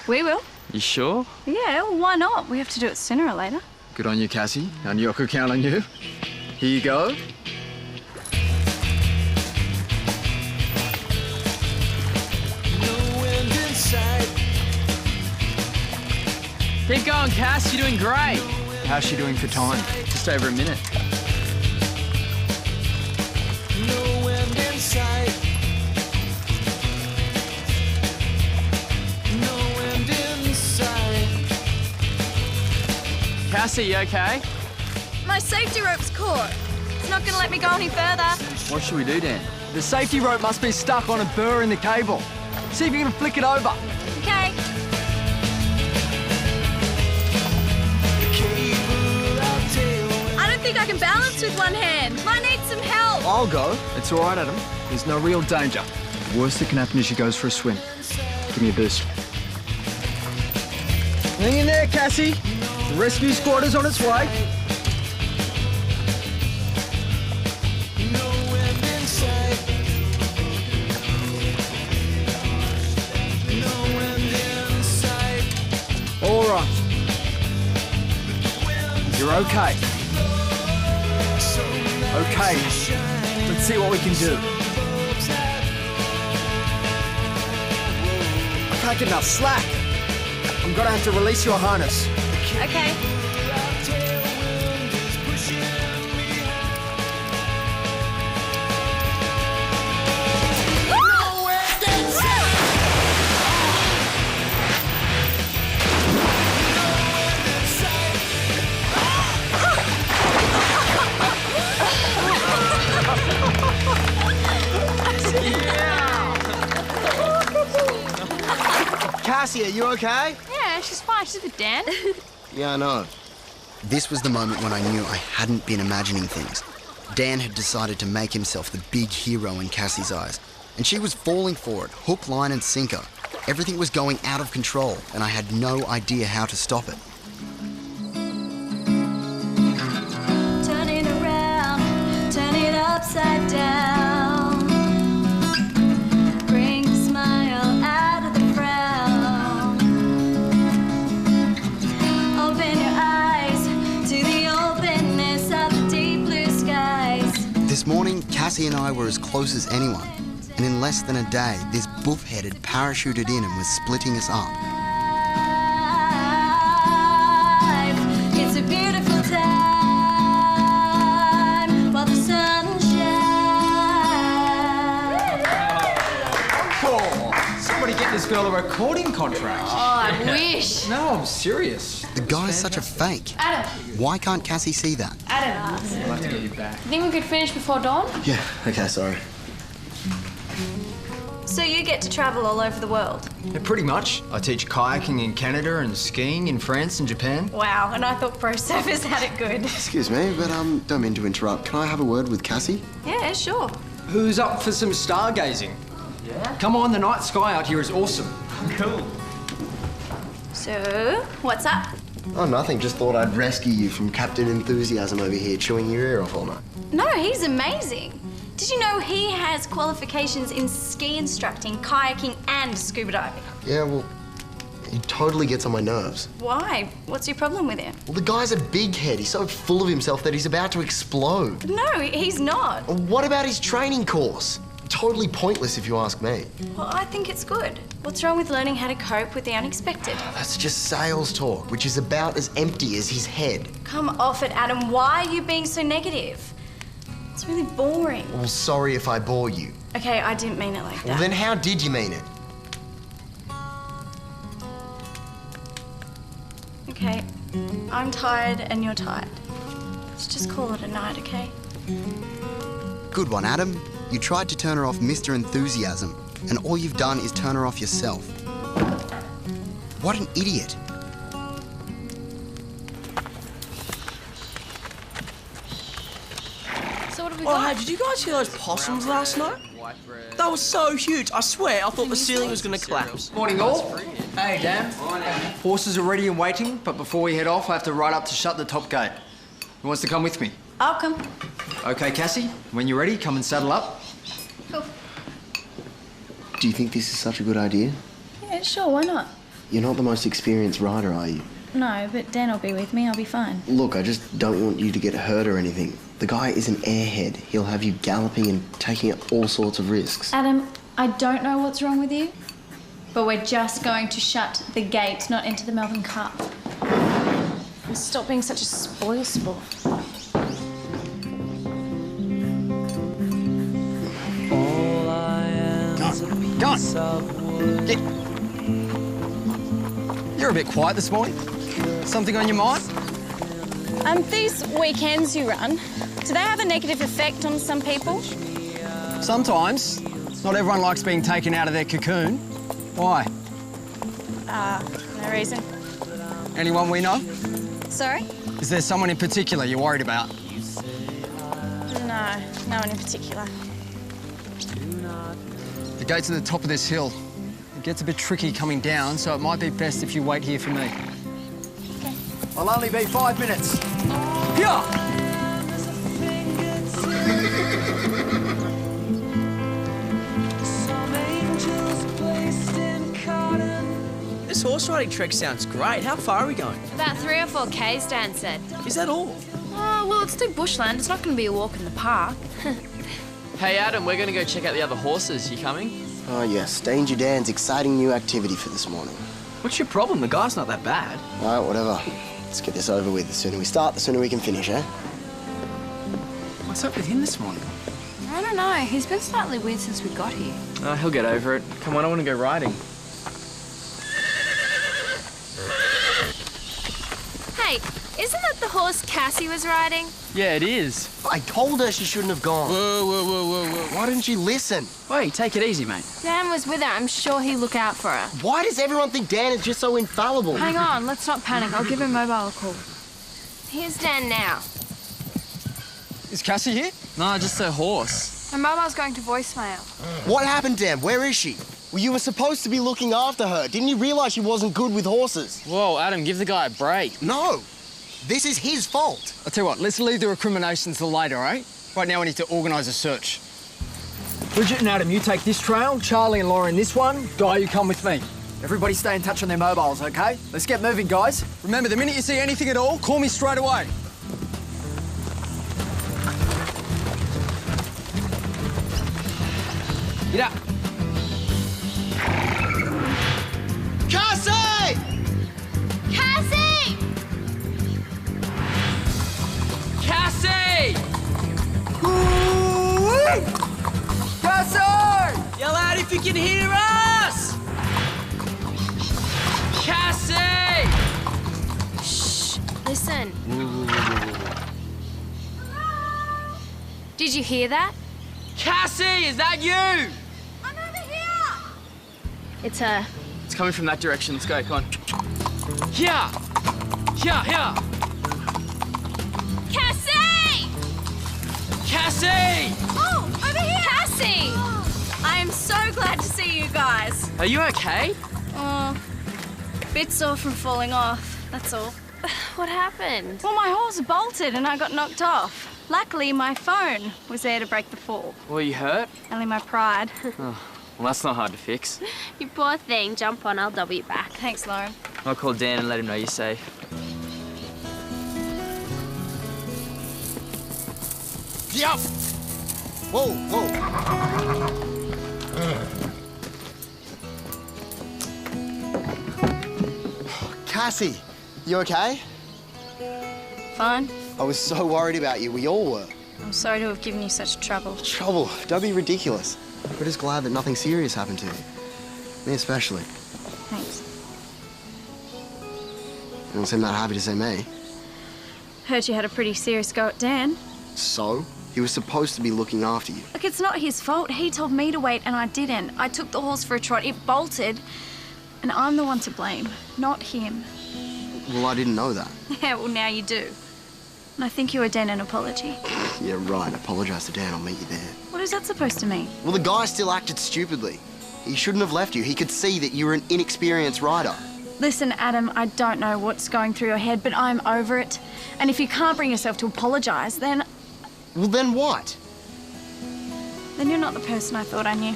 We will. You sure? Yeah, well, why not? We have to do it sooner or later. Good on you, Cassie. I knew I could count on you. Here you go. Keep going, Cass. You're doing great. How's she doing for time? Just over a minute. No end in sight. No end in sight. Cassie, you okay? My safety rope's caught. It's not going to let me go any further. What should we do, Dan? The safety rope must be stuck on a burr in the cable. See if you can flick it over. Okay. I don't think I can balance with one hand. I need some help. I'll go. It's all right, Adam. There's no real danger. The worst that can happen is she goes for a swim. Give me a boost. Hang in there, Cassie. The rescue squad is on its way. All right. You're okay. Okay. Let's see what we can do. I can't get enough slack. I'm gonna have to release your harness. Okay. Cassie, are you okay? Yeah, she's fine. She's with Dan. Yeah, I know. This was the moment when I knew I hadn't been imagining things. Dan had decided to make himself the big hero in Cassie's eyes, and she was falling for it, hook, line and sinker. Everything was going out of control, and I had no idea how to stop it. Turn it around, turn it upside down. Bring a smile out of the frown. Open your eyes to the openness of the deep blue skies. This morning, Cassie and I were as close as anyone, and in less than a day, this buff-head had parachuted in and was splitting us up. It's a beautiful time while the sun shines. Oh, somebody get this girl a recording contract. Oh, I wish. No, I'm serious. The guy's such a fake. Adam. Why can't Cassie see that? Adam. I'll have to get you back. Think we could finish before dawn? Yeah, okay, sorry. So you get to travel all over the world? Yeah, pretty much. I teach kayaking in Canada and skiing in France and Japan. Wow, and I thought pro surfers had it good. Excuse me, but don't mean to interrupt. Can I have a word with Cassie? Yeah, sure. Who's up for some stargazing? Yeah. Come on, the night sky out here is awesome. Cool. So, what's up? Oh, nothing. Just thought I'd rescue you from Captain Enthusiasm over here chewing your ear off all night. No, he's amazing. Did you know he has qualifications in ski instructing, kayaking and scuba diving? Yeah, well, he totally gets on my nerves. Why? What's your problem with him? Well, the guy's a big head. He's so full of himself that he's about to explode. No, he's not. What about his training course? Totally pointless if you ask me. Well, I think it's good. What's wrong with learning how to cope with the unexpected? That's just sales talk, which is about as empty as his head. Come off it, Adam. Why are you being so negative? It's really boring. Well, sorry if I bore you. Okay, I didn't mean it like that. Well, then how did you mean it? Okay, I'm tired and you're tired. Let's just call it a night, okay? Good one, Adam. You tried to turn her off Mr. Enthusiasm, and all you've done is turn her off yourself. What an idiot. So what have we Oh, got? hey, did you guys hear those possums last night? They were so huge. I swear, I thought the ceiling was going to collapse. Morning, all. Hey, Dan. Horses are ready and waiting, but before we head off, I have to ride up to shut the top gate. Who wants to come with me? I'll come. Okay, Cassie, when you're ready, come and saddle up. Cool. Do you think this is such a good idea? Yeah, sure, why not? You're not the most experienced rider, are you? No, but Dan will be with me. I'll be fine. Look, I just don't want you to get hurt or anything. The guy is an airhead. He'll have you galloping and taking all sorts of risks. Adam, I don't know what's wrong with you, but we're just going to shut the gate, not enter the Melbourne Cup. And stop being such a spoil sport. Go on. Get. You're a bit quiet this morning. Something on your mind? These weekends you run, do they have a negative effect on some people? Sometimes. Not everyone likes being taken out of their cocoon. Why? No reason. Anyone we know? Sorry? Is there someone in particular you're worried about? No, no one in particular. The gate's at the top of this hill. It gets a bit tricky coming down, so it might be best if you wait here for me. Okay. I'll only be 5 minutes. Here! This horse riding trek sounds great. How far are we going? About 3 or 4 Ks, Dan said. Is that all? Oh, well, it's through bushland. It's not going to be a walk in the park. Hey, Adam, we're going to go check out the other horses. You coming? Oh, yes. Danger Dan's exciting new activity for this morning. What's your problem? The guy's not that bad. All right, whatever. Let's get this over with. The sooner we start, the sooner we can finish, eh? What's up with him this morning? I don't know. He's been slightly weird since we got here. Oh, he'll get over it. Come on, I want to go riding. Hey, Isn't that the horse Cassie was riding? Yeah, it is. I told her she shouldn't have gone. Whoa. Why didn't you listen? Wait, take it easy, mate. Dan was with her. I'm sure he'll look out for her. Why does everyone think Dan is just so infallible? Hang on, let's not panic. I'll give her mobile a call. Here's Dan now. Is Cassie here? No, just her horse. Her mobile's going to voicemail. What happened, Dan? Where is she? Well, you were supposed to be looking after her. Didn't you realise she wasn't good with horses? Whoa, Adam, give the guy a break. No. This is his fault. I'll tell you what, let's leave the recriminations till later, all right? Right now we need to organise a search. Bridget and Adam, you take this trail. Charlie and Lauren this one. Guy, you come with me. Everybody stay in touch on their mobiles, OK? Let's get moving, guys. Remember, the minute you see anything at all, call me straight away. Get up. Cassie! Cassie! Cassie! Cassie! Yell out if you can hear us! Cassie! Shh, listen. Did you hear that? Cassie, is that you? I'm over here! It's her. It's coming from that direction. Let's go, come on. Here! Here! Cassie! Cassie! Oh, over here! Cassie! I am so glad to see you guys. Are you okay? Oh, bit sore from falling off, that's all. What happened? Well, my horse bolted and I got knocked off. Luckily, my phone was there to break the fall. Were you hurt? Only my pride. Oh, well, that's not hard to fix. You poor thing. Jump on, I'll double you back. Thanks, Lauren. I'll call Dan and let him know you're safe. Yup! Whoa. Cassie, you okay? Fine. I was so worried about you. We all were. I'm sorry to have given you such trouble. Trouble? Don't be ridiculous. We're just glad that nothing serious happened to you. Me especially. Thanks. You don't seem that happy to see me. Heard you had a pretty serious go at Dan. So? He was supposed to be looking after you. Look, it's not his fault. He told me to wait and I didn't. I took the horse for a trot. It bolted. And I'm the one to blame, not him. Well, I didn't know that. Yeah, well, now you do. And I think you owe Dan an apology. Yeah, right. Apologise to Dan. I'll meet you there. What is that supposed to mean? Well, the guy still acted stupidly. He shouldn't have left you. He could see that you were an inexperienced rider. Listen, Adam, I don't know what's going through your head, but I'm over it. And if you can't bring yourself to apologise, then... Well, then what? Then you're not the person I thought I knew.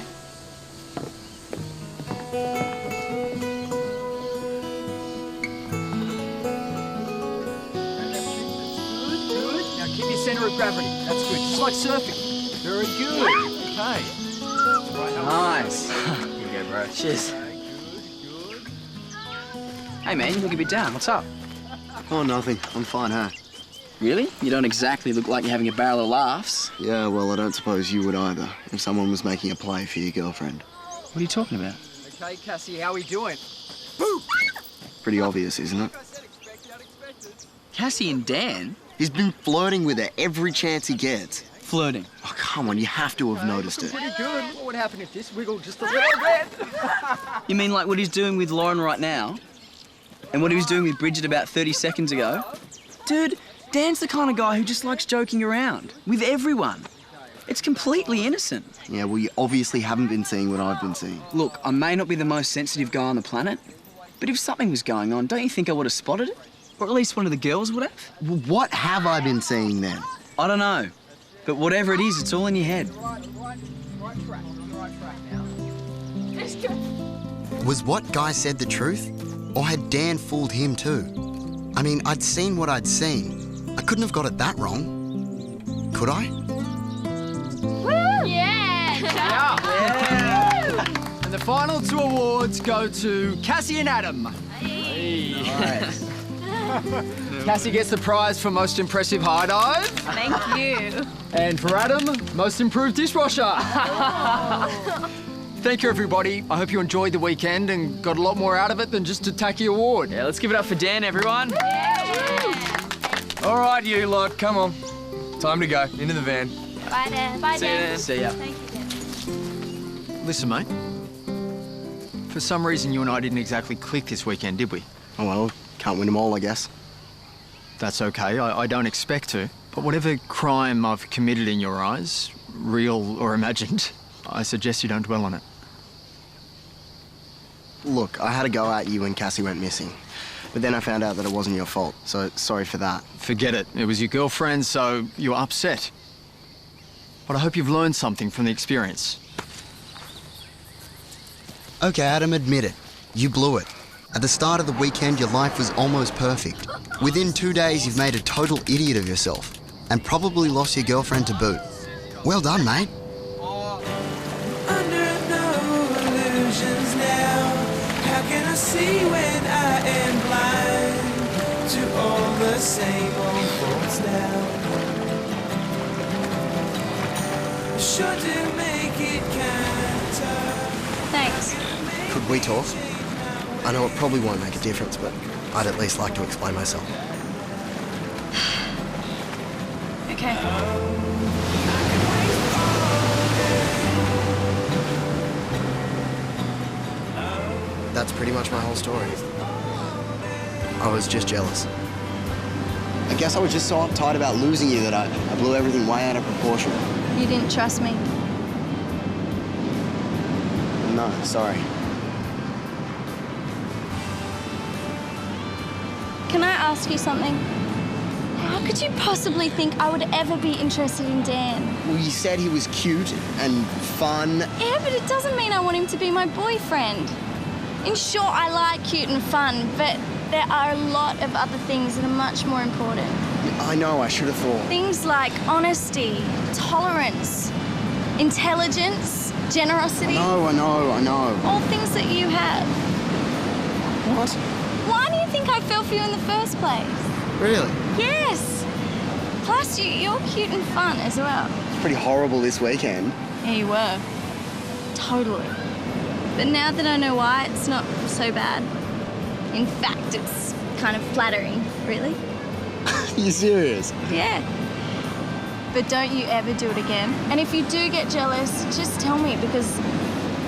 Now keep your centre of gravity. That's good. Just like surfing. Very good. Okay. Nice. Here you go, bro. Cheers. Hey, man, you look a bit down. What's up? Oh, nothing. I'm fine, huh? Really? You don't exactly look like you're having a barrel of laughs. Yeah, well, I don't suppose you would either, if someone was making a play for your girlfriend. What are you talking about? Okay, Cassie, how are we doing? Pretty obvious, isn't it? Cassie and Dan? He's been flirting with her every chance he gets. Flirting? Oh, come on, you have to have noticed it. Pretty good. What would happen if this wiggled just a little bit? You mean like what he's doing with Lauren right now? And what he was doing with Bridget about 30 seconds ago? Dude, Dan's the kind of guy who just likes joking around with everyone. It's completely innocent. Yeah, well, you obviously haven't been seeing what I've been seeing. Look, I may not be the most sensitive guy on the planet, but if something was going on, don't you think I would have spotted it? Or at least one of the girls would have? Well, what have I been seeing then? I don't know. But whatever it is, it's all in your head. Was what Guy said the truth? Or had Dan fooled him too? I mean, I'd seen what I'd seen. I couldn't have got it that wrong. Could I? Woo! Yeah! And the final 2 awards go to Cassie and Adam. Hey. Nice. Cassie gets the prize for most impressive high dive. Thank you. And for Adam, most improved dishwasher. Thank you, everybody. I hope you enjoyed the weekend and got a lot more out of it than just a tacky award. Yeah, let's give it up for Dan, everyone. Yeah. All right, you lot, come on. Time to go. Into the van. Bye, Dan. Bye, Dan. See ya. Thank you, Dan. Listen, mate. For some reason, you and I didn't exactly click this weekend, did we? Oh, well, can't win them all, I guess. That's okay. I don't expect to. But whatever crime I've committed in your eyes, real or imagined, I suggest you don't dwell on it. Look, I had a go at you when Cassie went missing. But then I found out that it wasn't your fault, so sorry for that. Forget it. It was your girlfriend, so you're upset. But I hope you've learned something from the experience. Okay, Adam, admit it. You blew it. At the start of the weekend, your life was almost perfect. Within 2 days, you've made a total idiot of yourself and probably lost your girlfriend to boot. Well done, mate. Under no illusions now. How can I see when I am blind to all the same old faults now? Sure do make it kinda. Thanks. Could we talk? I know it probably won't make a difference, but I'd at least like to explain myself. Okay. That's pretty much my whole story. I was just jealous. I guess I was just so uptight about losing you that I blew everything way out of proportion. You didn't trust me. No, sorry. Can I ask you something? How could you possibly think I would ever be interested in Dan? Well, you said he was cute and fun. Yeah, but it doesn't mean I want him to be my boyfriend. In short, I like cute and fun, but there are a lot of other things that are much more important. I know, I should have thought. Things like honesty, tolerance, intelligence, generosity. I know. All things that you have. What? Why do you think I fell for you in the first place? Really? Yes. Plus, you're cute and fun as well. It's pretty horrible this weekend. Yeah, you were. Totally. But now that I know why, it's not so bad. In fact, it's kind of flattering, really. You serious? Yeah. But don't you ever do it again. And if you do get jealous, just tell me, because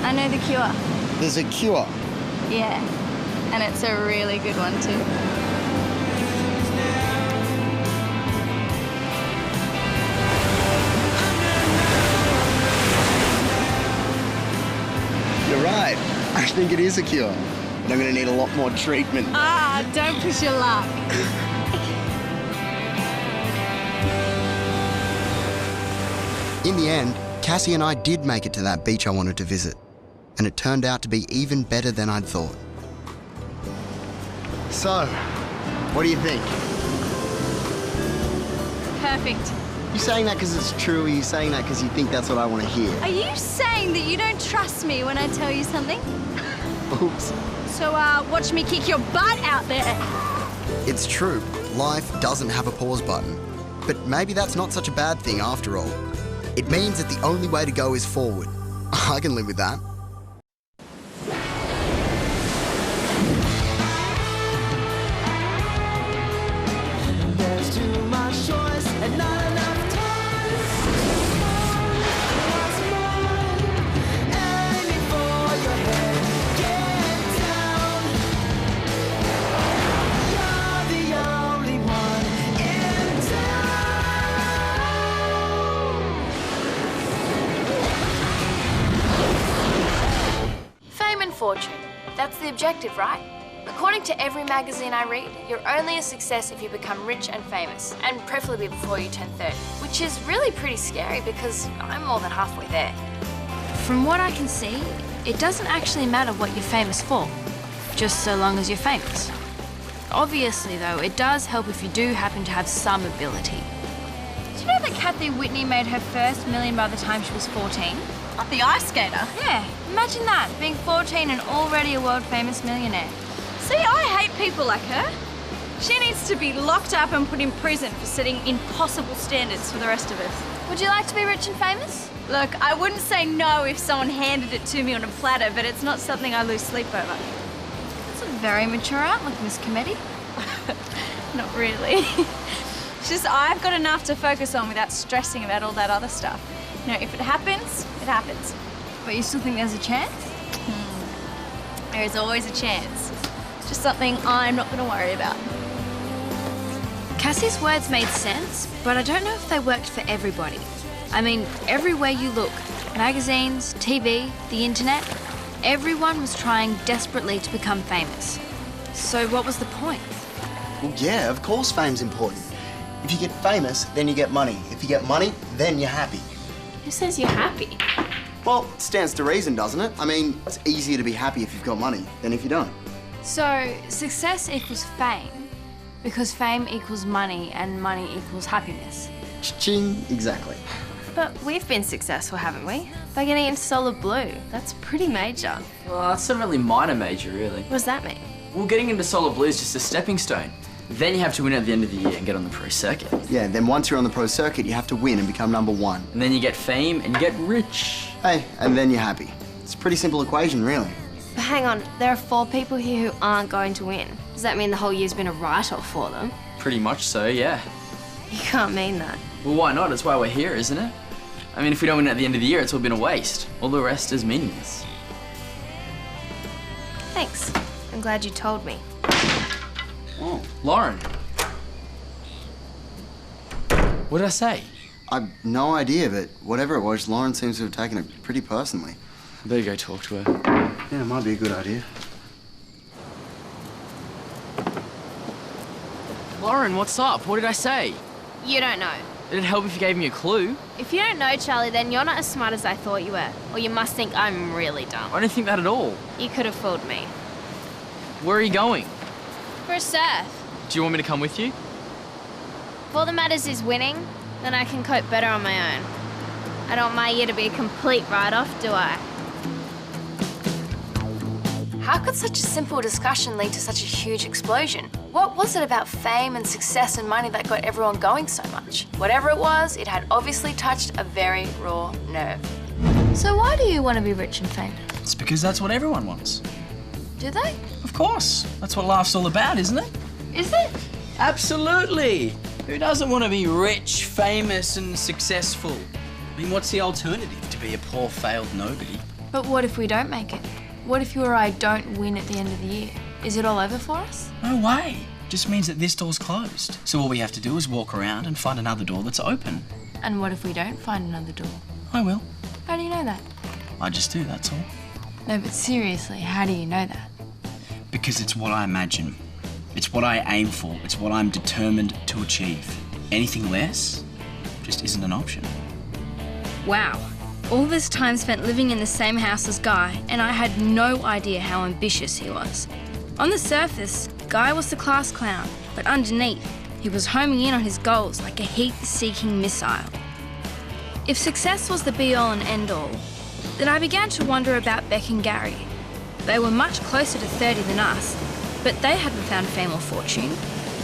I know the cure. There's a cure? Yeah. And it's a really good one, too. You're right. I think it is a cure. But I'm going to need a lot more treatment. Ah, don't push your luck. In the end, Cassie and I did make it to that beach I wanted to visit. And it turned out to be even better than I'd thought. So, what do you think? Perfect. You saying that because it's true, or are you saying that because you think that's what I want to hear? Are you saying that you don't trust me when I tell you something? Oops. So, watch me kick your butt out there. It's true. Life doesn't have a pause button. But maybe that's not such a bad thing after all. It means that the only way to go is forward. I can live with that. There's too much choice and not enough time. What's more? Aiming for your head, get down. You're the only one in town. Fame and fortune. That's the objective, right? According to every magazine I read, you're only a success if you become rich and famous, and preferably before you turn 30, which is really pretty scary because I'm more than halfway there. From what I can see, it doesn't actually matter what you're famous for, just so long as you're famous. Obviously, though, it does help if you do happen to have some ability. Do you know that Kathy Whitney made her first million by the time she was 14? Not the ice skater. Yeah, imagine that, being 14 and already a world-famous millionaire. See, I hate people like her. She needs to be locked up and put in prison for setting impossible standards for the rest of us. Would you like to be rich and famous? Look, I wouldn't say no if someone handed it to me on a platter, but it's not something I lose sleep over. That's a very mature outlook, Miss Cometti. Not really. It's just I've got enough to focus on without stressing about all that other stuff. You know, if it happens, it happens. But you still think there's a chance? There is always a chance. Just something I'm not going to worry about. Cassie's words made sense, but I don't know if they worked for everybody. I mean, everywhere you look, magazines, TV, the internet, everyone was trying desperately to become famous. So what was the point? Well, yeah, of course fame's important. If you get famous, then you get money. If you get money, then you're happy. Who says you're happy? Well, it stands to reason, doesn't it? I mean, it's easier to be happy if you've got money than if you don't. So success equals fame, because fame equals money and money equals happiness. Ching, exactly. But we've been successful, haven't we? By getting into Solid Blue. That's pretty major. Well, that's not really minor major, really. What does that mean? Well, getting into Solid Blue is just a stepping stone. Then you have to win at the end of the year and get on the pro circuit. Yeah, then once you're on the pro circuit, you have to win and become #1. And then you get fame and you get rich. Hey, and then you're happy. It's a pretty simple equation, really. But hang on, there are 4 people here who aren't going to win. Does that mean the whole year's been a write-off for them? Pretty much so, yeah. You can't mean that. Well, why not? That's why we're here, isn't it? I mean, if we don't win at the end of the year, it's all been a waste. All the rest is meaningless. Thanks. I'm glad you told me. Oh, Lauren. What did I say? I've no idea, but whatever it was, Lauren seems to have taken it pretty personally. I better go talk to her. Yeah, it might be a good idea. Lauren, what's up? What did I say? You don't know. It'd help if you gave me a clue. If you don't know, Charlie, then you're not as smart as I thought you were. Or you must think I'm really dumb. I don't think that at all. You could have fooled me. Where are you going? For a surf. Do you want me to come with you? If all that matters is winning, then I can cope better on my own. I don't want my year to be a complete write-off, do I? How could such a simple discussion lead to such a huge explosion? What was it about fame and success and money that got everyone going so much? Whatever it was, it had obviously touched a very raw nerve. So why do you want to be rich and famous? It's because that's what everyone wants. Do they? Of course. That's what life's all about, isn't it? Is it? Absolutely. Who doesn't want to be rich, famous, and successful? I mean, what's the alternative? To be a poor, failed nobody? But what if we don't make it? What if you or I don't win at the end of the year? Is it all over for us? No way. Just means that this door's closed. So all we have to do is walk around and find another door that's open. And what if we don't find another door? I will. How do you know that? I just do, that's all. No, but seriously, how do you know that? Because it's what I imagine. It's what I aim for. It's what I'm determined to achieve. Anything less just isn't an option. Wow. All this time spent living in the same house as Guy, and I had no idea how ambitious he was. On the surface, Guy was the class clown, but underneath, he was homing in on his goals like a heat-seeking missile. If success was the be-all and end-all, then I began to wonder about Beck and Gary. They were much closer to 30 than us, but they hadn't found fame or fortune.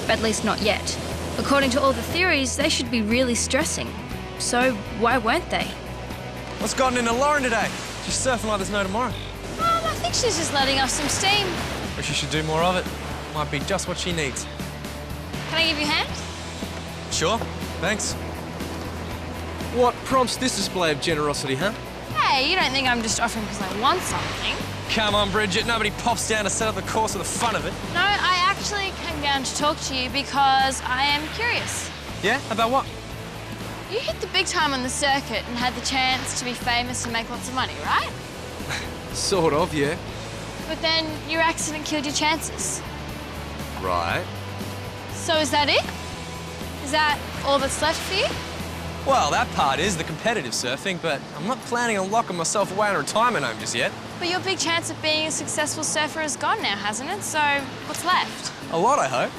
At least not yet. According to all the theories, they should be really stressing. So why weren't they? What's gotten into Lauren today? She's surfing like there's no tomorrow. I think she's just letting off some steam. But she should do more of it. Might be just what she needs. Can I give you a hand? Sure, thanks. What prompts this display of generosity, huh? Hey, you don't think I'm just offering because I want something? Come on, Bridget. Nobody pops down to set up the course for the fun of it. No, I actually came down to talk to you because I am curious. Yeah? About what? You hit the big time on the circuit and had the chance to be famous and make lots of money, right? Sort of, yeah. But then your accident killed your chances. Right. So is that it? Is that all that's left for you? Well, that part is the competitive surfing, but I'm not planning on locking myself away in a retirement home just yet. But your big chance of being a successful surfer is gone now, hasn't it? So what's left? A lot, I hope.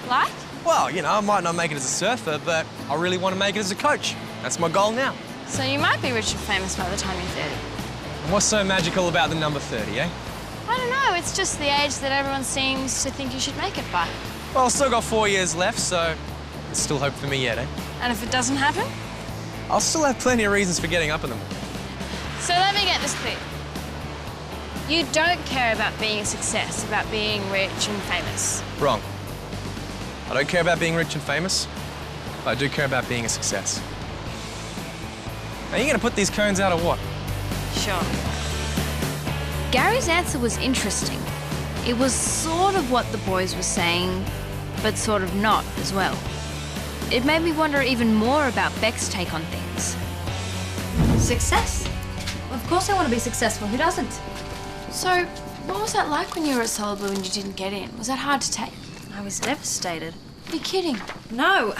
Like? Well, you know, I might not make it as a surfer, but I really want to make it as a coach. That's my goal now. So you might be rich and famous by the time you're 30. And what's so magical about the number 30, eh? I don't know, it's just the age that everyone seems to think you should make it by. Well, I've still got 4 years left, so there's still hope for me yet, eh? And if it doesn't happen? I'll still have plenty of reasons for getting up in them. So let me get this clear. You don't care about being a success, about being rich and famous. Wrong. I don't care about being rich and famous. but I do care about being a success. Are you going to put these cones out or what? Sure. Gary's answer was interesting. It was sort of what the boys were saying, but sort of not as well. It made me wonder even more about Beck's take on things. Success? Of course I want to be successful. Who doesn't? So, what was that like when you were at Solid Blue and you didn't get in? Was that hard to take? I was devastated. You're kidding. No,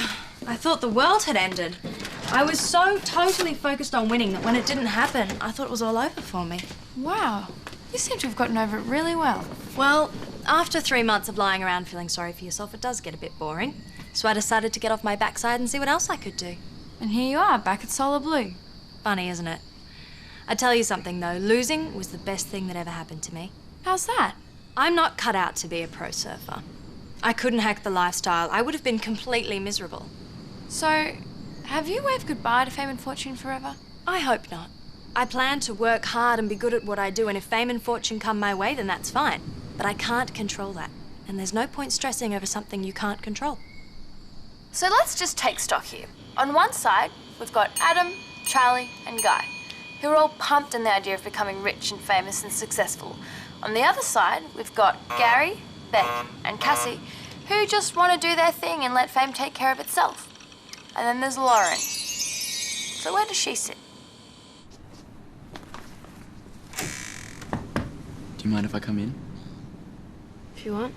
I thought the world had ended. I was so totally focused on winning that when it didn't happen, I thought it was all over for me. Wow. You seem to have gotten over it really well. Well, after 3 months of lying around feeling sorry for yourself, it does get a bit boring. So I decided to get off my backside and see what else I could do. And here you are, back at Solid Blue. Funny, isn't it? I tell you something, though. Losing was the best thing that ever happened to me. How's that? I'm not cut out to be a pro surfer. I couldn't hack the lifestyle. I would have been completely miserable. So, have you waved goodbye to fame and fortune forever? I hope not. I plan to work hard and be good at what I do, and if fame and fortune come my way, then that's fine. But I can't control that. And there's no point stressing over something you can't control. So let's just take stock here. On one side, we've got Adam, Charlie, and Guy, who are all pumped in the idea of becoming rich and famous and successful. On the other side, we've got Gary, Beck, and Cassie, who just want to do their thing and let fame take care of itself. And then there's Lauren. So where does she sit? Do you mind if I come in? If you want.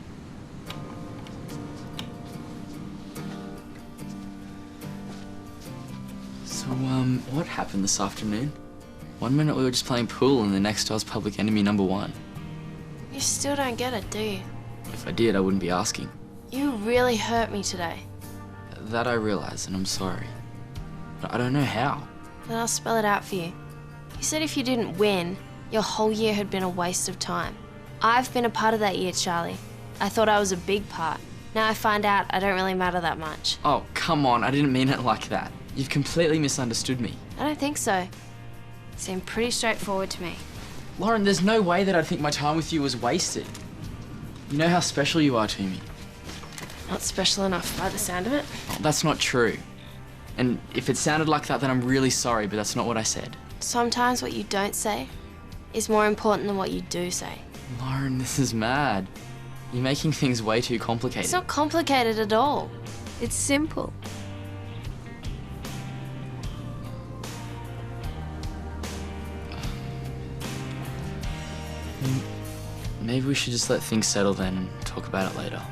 So, what happened this afternoon? 1 minute we were just playing pool and the next I was public enemy #1. You still don't get it, do you? If I did, I wouldn't be asking. You really hurt me today. That I realise, and I'm sorry. But I don't know how. Then I'll spell it out for you. You said if you didn't win, your whole year had been a waste of time. I've been a part of that year, Charlie. I thought I was a big part. Now I find out I don't really matter that much. Oh, come on, I didn't mean it like that. You've completely misunderstood me. I don't think so. It seemed pretty straightforward to me. Lauren, there's no way that I'd think my time with you was wasted. You know how special you are to me. Not special enough by the sound of it. Oh, that's not true. And if it sounded like that, then I'm really sorry, but that's not what I said. Sometimes what you don't say is more important than what you do say. Lauren, this is mad. You're making things way too complicated. It's not complicated at all. It's simple. Maybe we should just let things settle then and talk about it later.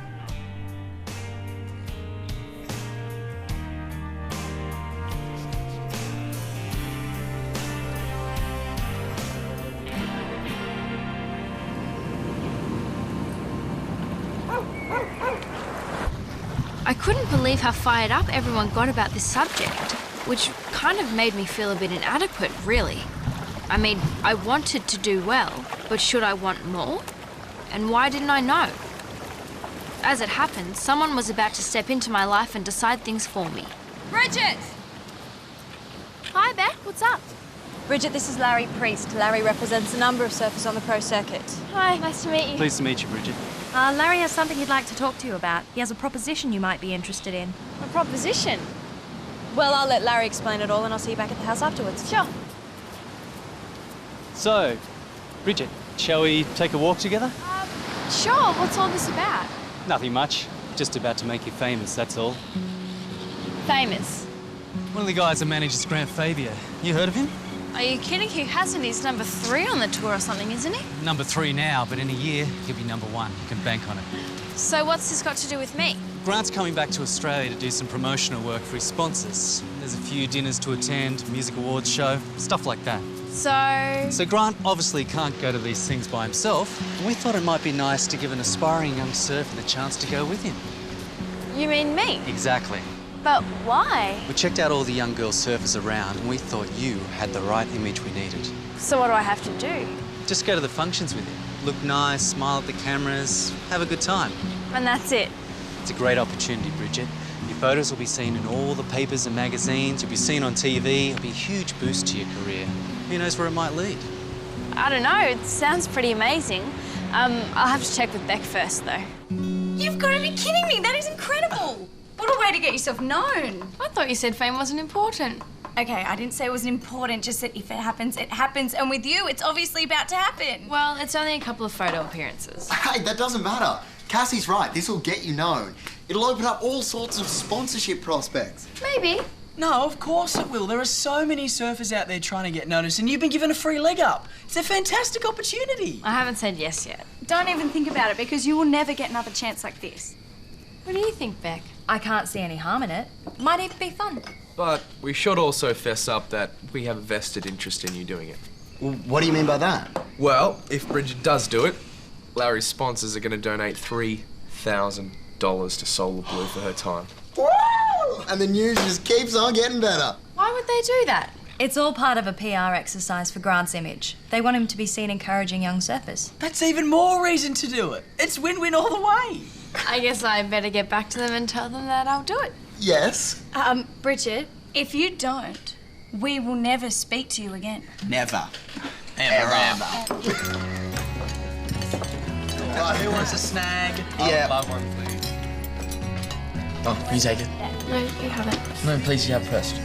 I couldn't believe how fired up everyone got about this subject, which kind of made me feel a bit inadequate, really. I mean, I wanted to do well, but should I want more? And why didn't I know? As it happened, someone was about to step into my life and decide things for me. Bridget! Hi, Beck. What's up? Bridget, this is Larry Priest. Larry represents a number of surfers on the pro circuit. Hi, nice to meet you. Pleased to meet you, Bridget. Larry has something he'd like to talk to you about. He has a proposition you might be interested in. A proposition? Well, I'll let Larry explain it all and I'll see you back at the house afterwards. Sure. So, Bridget, shall we take a walk together? Sure. What's all this about? Nothing much. Just about to make you famous, that's all. Famous. One of the guys that manages Grant Fabia. You heard of him? Are you kidding? He hasn't. He's number 3 on the tour or something, isn't he? Number 3 now, but in a year, he'll be #1. You can bank on it. So what's this got to do with me? Grant's coming back to Australia to do some promotional work for his sponsors. There's a few dinners to attend, music awards show, stuff like that. So Grant obviously can't go to these things by himself, and we thought it might be nice to give an aspiring young surfer the chance to go with him. You mean me? Exactly. But why? We checked out all the young girl surfers around, and we thought you had the right image we needed. So what do I have to do? Just go to the functions with him. Look nice, smile at the cameras, have a good time. And that's it? It's a great opportunity, Bridget. Your photos will be seen in all the papers and magazines. You'll be seen on TV. It'll be a huge boost to your career. Who knows where it might lead? I don't know. It sounds pretty amazing. I'll have to check with Beck first, though. You've got to be kidding me! That is incredible! What do a way to get yourself known. I thought you said fame wasn't important. Okay, I didn't say it wasn't important, just that if it happens, it happens. And with you, it's obviously about to happen. Well, it's only a couple of photo appearances. Hey, that doesn't matter. Cassie's right. This will get you known. It'll open up all sorts of sponsorship prospects. Maybe. No, of course it will. There are so many surfers out there trying to get noticed, and you've been given a free leg up. It's a fantastic opportunity. I haven't said yes yet. Don't even think about it, because you will never get another chance like this. What do you think, Beck? I can't see any harm in it. Might even be fun. But we should also fess up that we have a vested interest in you doing it. Well, what do you mean by that? Well, if Bridget does do it, Larry's sponsors are going to donate $3,000 to Solar Blue for her time. Woo! And the news just keeps on getting better. Why would they do that? It's all part of a PR exercise for Grant's image. They want him to be seen encouraging young surfers. That's even more reason to do it. It's win-win all the way. I guess I better get back to them and tell them that I'll do it. Yes? Bridget, if you don't, we will never speak to you again. Never. Ever. Right, who wants a snag? Yeah. I'll one, please. Oh, you take it. No, you have it. No, please, you have first.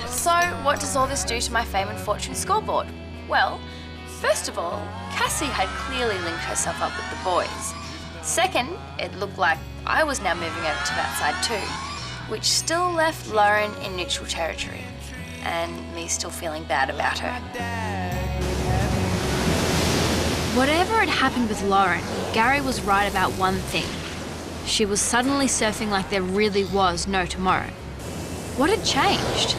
So, what does all this do to my fame and fortune scoreboard? Well, first of all, Cassie had clearly linked herself up with the boys. Second, it looked like I was now moving over to that side too, which still left Lauren in neutral territory, and me still feeling bad about her. Whatever had happened with Lauren, Gary was right about one thing. She was suddenly surfing like there really was no tomorrow. What had changed?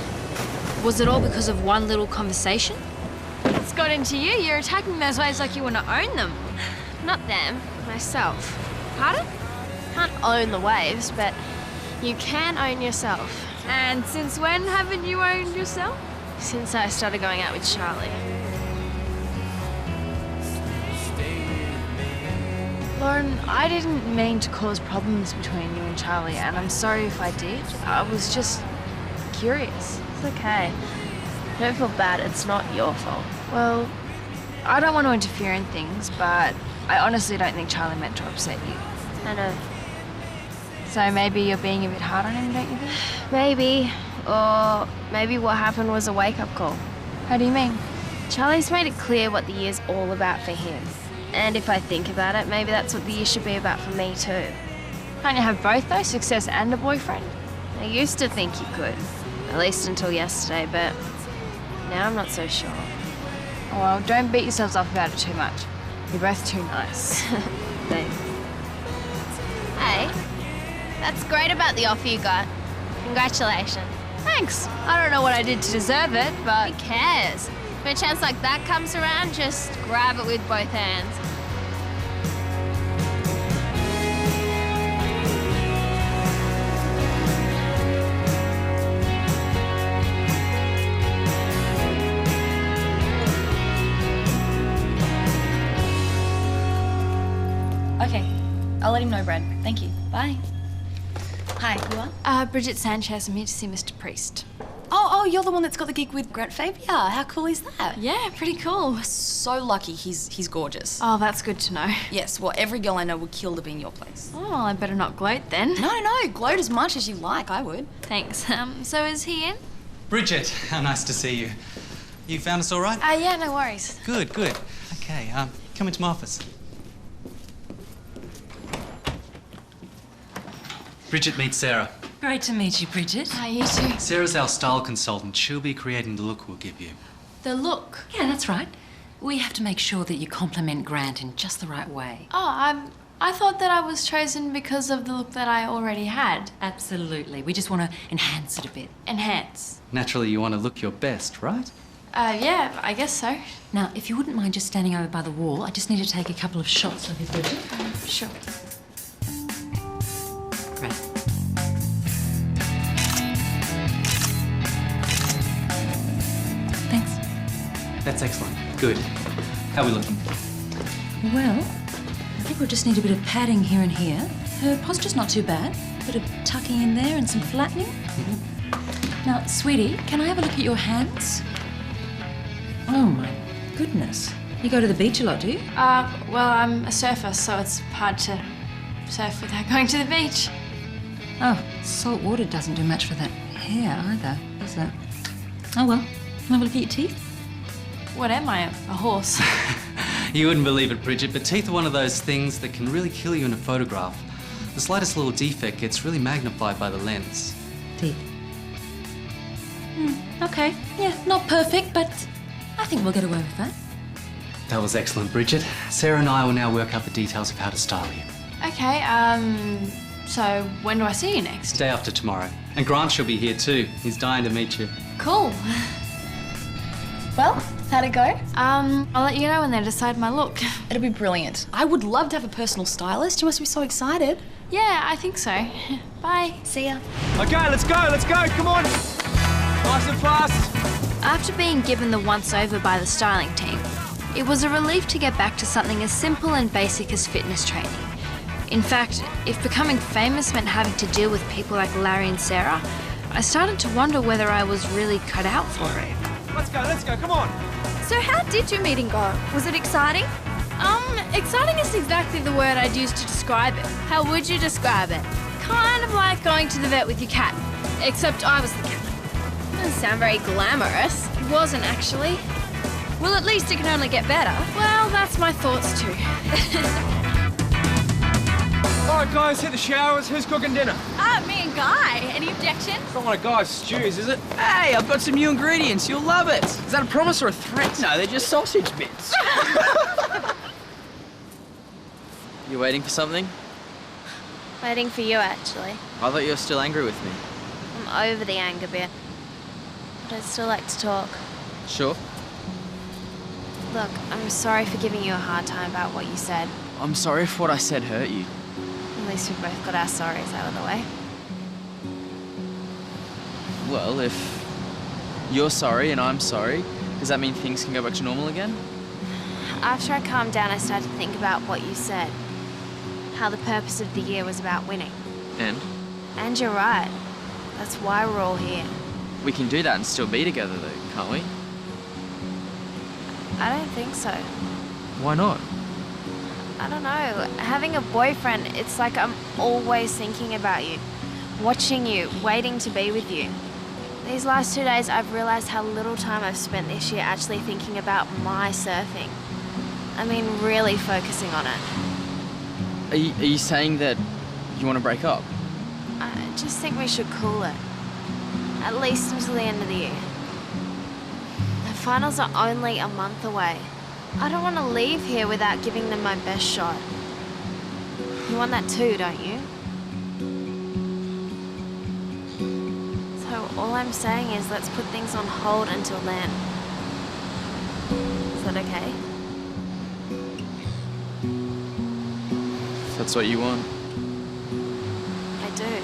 Was it all because of one little conversation? It's got into you. You're attacking those waves like you want to own them. Not them, myself. Pardon? Can't own the waves, but you can own yourself. And since when haven't you owned yourself? Since I started going out with Charlie. Lauren, I didn't mean to cause problems between you and Charlie, and I'm sorry if I did. I was just curious. It's okay. Don't feel bad, it's not your fault. Well, I don't want to interfere in things, but I honestly don't think Charlie meant to upset you. I know. So maybe you're being a bit hard on him, don't you think? Maybe. Or maybe what happened was a wake-up call. How do you mean? Charlie's made it clear what the year's all about for him. And if I think about it, maybe that's what the year should be about for me too. Can't you have both though, success and a boyfriend? I used to think you could. At least until yesterday, but now I'm not so sure. Oh, well, don't beat yourselves up about it too much. You're both too nice. Thanks. Hey, that's great about the offer you got. Congratulations. Thanks. I don't know what I did to deserve it, but... Who cares? When a chance like that comes around, just grab it with both hands. Okay, I'll let him know, Brad. Thank you. Bye. Hi, you are? Bridget Sanchez. I'm here to see Mr. Priest. Oh, you're the one that's got the gig with Grant Fabia. How cool is that? Yeah, pretty cool. So lucky. He's gorgeous. Oh, that's good to know. Yes, well, every girl I know would kill to be in your place. Oh, well, I better not gloat then. No, gloat as much as you like, I would. Thanks. So is he in? Bridget, how nice to see you. You found us all right? Yeah, no worries. Good. Okay, come into my office. Bridget, meet Sarah. Great to meet you, Bridget. Hi, you too. Sarah's our style consultant. She'll be creating the look we'll give you. The look? Yeah, that's right. We have to make sure that you compliment Grant in just the right way. Oh, I thought that I was chosen because of the look that I already had. Absolutely. We just want to enhance it a bit. Enhance? Naturally, you want to look your best, right? Yeah, I guess so. Now, if you wouldn't mind just standing over by the wall, I just need to take a couple of shots of you, Bridget. Sure. Great. Thanks. That's excellent. Good. How are we looking? Well, I think we'll just need a bit of padding here and here. Her posture's not too bad. A bit of tucking in there and some flattening. Now, sweetie, can I have a look at your hands? Oh, my goodness. You go to the beach a lot, do you? Well, I'm a surfer, so it's hard to surf without going to the beach. Oh, salt water doesn't do much for that hair either, does it? Oh well, can I have a look at your teeth? What am I, a horse? You wouldn't believe it, Bridget, but teeth are one of those things that can really kill you in a photograph. The slightest little defect gets really magnified by the lens. Teeth. Okay, yeah, not perfect, but I think we'll get away with that. That was excellent, Bridget. Sarah and I will now work out the details of how to style you. Okay, so when do I see you next? Day after tomorrow. And Grant shall be here too. He's dying to meet you. Cool. Well, how'd it go? I'll let you know when they decide my look. It'll be brilliant. I would love to have a personal stylist. You must be so excited. Yeah, I think so. Bye. See ya. Okay, let's go, come on. Nice and fast. After being given the once-over by the styling team, it was a relief to get back to something as simple and basic as fitness training. In fact, if becoming famous meant having to deal with people like Larry and Sarah, I started to wonder whether I was really cut out for it. Let's go, come on. So how did your meeting go? Was it exciting? Exciting isn't exactly the word I'd use to describe it. How would you describe it? Kind of like going to the vet with your cat, except I was the cat. Doesn't sound very glamorous. It wasn't actually. Well, at least it can only get better. Well, that's my thoughts too. All right, guys, hit the showers. Who's cooking dinner? Me and Guy. Any objections? It's not one of Guy's stews, is it? Hey, I've got some new ingredients. You'll love it. Is that a promise or a threat? No, they're just sausage bits. You waiting for something? Waiting for you, actually. I thought you were still angry with me. I'm over the anger bit. But I'd still like to talk. Sure. Look, I'm sorry for giving you a hard time about what you said. I'm sorry if what I said hurt you. At least we both got our sorries out of the way. Well, if you're sorry and I'm sorry, does that mean things can go back to normal again? After I calmed down, I started to think about what you said. How the purpose of the year was about winning. And you're right. That's why we're all here. We can do that and still be together though, can't we? I don't think so. Why not? I don't know. Having a boyfriend, it's like I'm always thinking about you. Watching you, waiting to be with you. These last 2 days, I've realised how little time I've spent this year actually thinking about my surfing. I mean, really focusing on it. Are you saying that you want to break up? I just think we should cool it. At least until the end of the year. The finals are only a month away. I don't want to leave here without giving them my best shot. You want that too, don't you? So all I'm saying is let's put things on hold until then. Is that okay? If that's what you want. I do.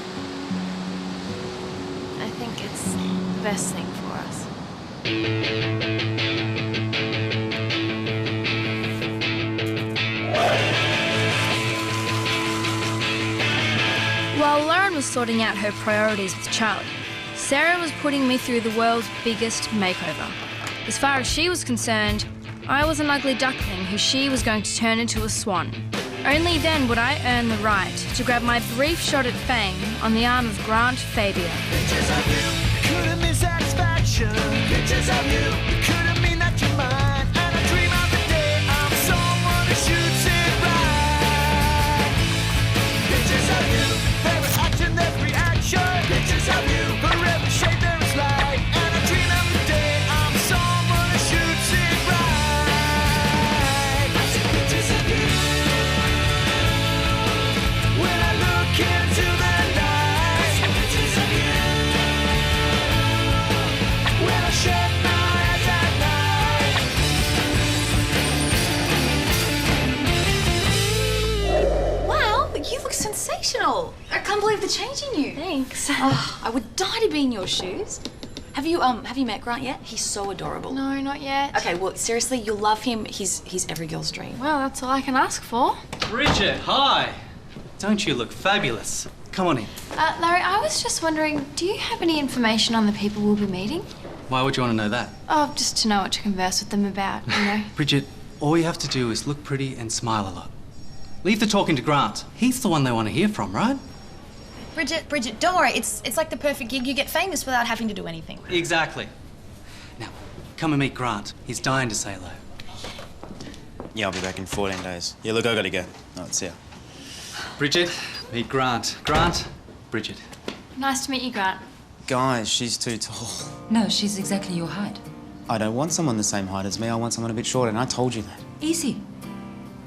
I think it's the best thing for us. While Lauren was sorting out her priorities with Charlie, Sarah was putting me through the world's biggest makeover. As far as she was concerned, I was an ugly duckling who she was going to turn into a swan. Only then would I earn the right to grab my brief shot at fame on the arm of Grant Fabia. Pictures of you couldn't mean satisfaction. Pictures of you couldn't mean that you're mine. And I dream of the day I'm someone who shoots it right. Pictures of you, every action, every reaction. Pictures of you, for every shape there is light. And I dream of the day I'm someone who shoots it right. I see pictures of you when I look into the night. I see pictures of you when I shut my eyes at night. Wow, you look sensational. I can't believe the change in you. Thanks. Oh, I would die to be in your shoes. Have you met Grant yet? He's so adorable. No, not yet. Okay, well, seriously, you'll love him. He's every girl's dream. Well, that's all I can ask for. Bridget, hi. Don't you look fabulous? Come on in. Larry, I was just wondering, do you have any information on the people we'll be meeting? Why would you want to know that? Oh, just to know what to converse with them about, you know? Bridget, all you have to do is look pretty and smile a lot. Leave the talking to Grant. He's the one they want to hear from, right? Bridget, don't worry. It's like the perfect gig. You get famous without having to do anything. Exactly. Now, come and meet Grant. He's dying to say hello. Yeah, I'll be back in 14 days. Yeah, look, I gotta go. Oh, it's here. Bridget, meet Grant. Grant, Bridget. Nice to meet you, Grant. Guys, she's too tall. No, she's exactly your height. I don't want someone the same height as me. I want someone a bit shorter, and I told you that. Easy.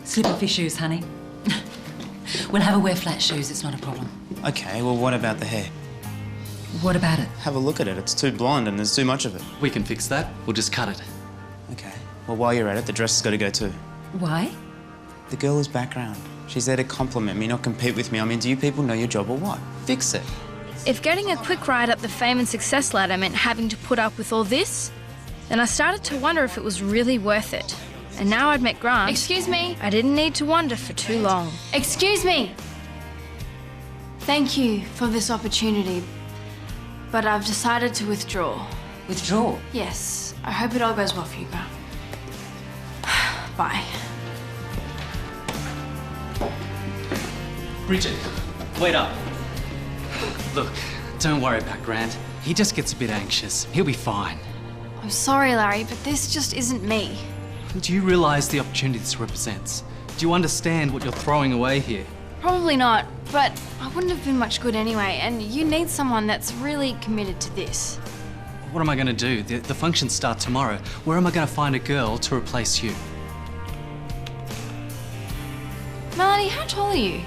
Slip off your shoes, honey. We'll have her wear flat shoes, it's not a problem. Okay, well, what about the hair? What about it? Have a look at it. It's too blonde and there's too much of it. We can fix that. We'll just cut it. Okay. Well, while you're at it, the dress has got to go too. Why? The girl is background. She's there to compliment me, not compete with me. I mean, do you people know your job or what? Fix it. If getting a quick ride up the fame and success ladder meant having to put up with all this, then I started to wonder if it was really worth it. And now I'd met Grant. Excuse me? I didn't need to wonder for too long. Excuse me! Thank you for this opportunity, but I've decided to withdraw. Withdraw? Yes. I hope it all goes well for you, Grant. Bye. Bridget, wait up. Look, don't worry about Grant. He just gets a bit anxious. He'll be fine. I'm sorry, Larry, but this just isn't me. Do you realise the opportunity this represents? Do you understand what you're throwing away here? Probably not, but I wouldn't have been much good anyway, and you need someone that's really committed to this. What am I going to do? The functions start tomorrow. Where am I going to find a girl to replace you? Melanie, how tall are you?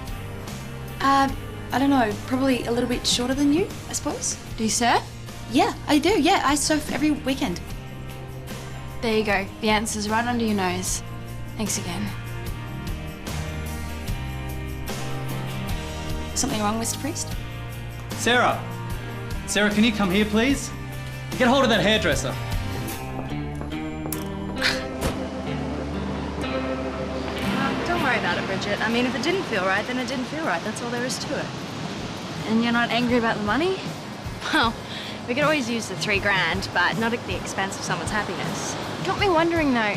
I don't know, probably a little bit shorter than you, I suppose. Do you surf? Yeah, I do. Yeah, I surf every weekend. There you go. The answer's right under your nose. Thanks again. Something wrong, Mr. Priest? Sarah! Sarah, can you come here, please? Get hold of that hairdresser. Don't worry about it, Bridget. I mean, if it didn't feel right, then it didn't feel right. That's all there is to it. And you're not angry about the money? Well, we could always use the $3,000, but not at the expense of someone's happiness. Got me wondering though,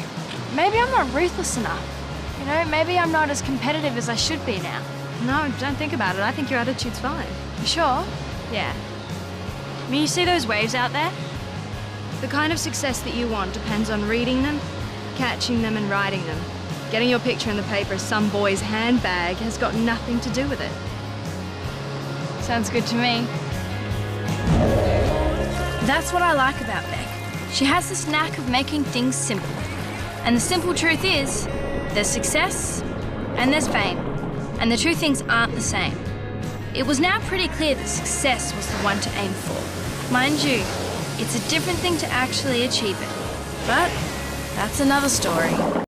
maybe I'm not ruthless enough. You know, maybe I'm not as competitive as I should be now. No, don't think about it. I think your attitude's fine. You sure? Yeah. I mean, you see those waves out there? The kind of success that you want depends on reading them, catching them and riding them. Getting your picture in the paper as some boy's handbag has got nothing to do with it. Sounds good to me. That's what I like about Beck. She has this knack of making things simple. And the simple truth is, there's success and there's fame. And the two things aren't the same. It was now pretty clear that success was the one to aim for. Mind you, it's a different thing to actually achieve it. But that's another story.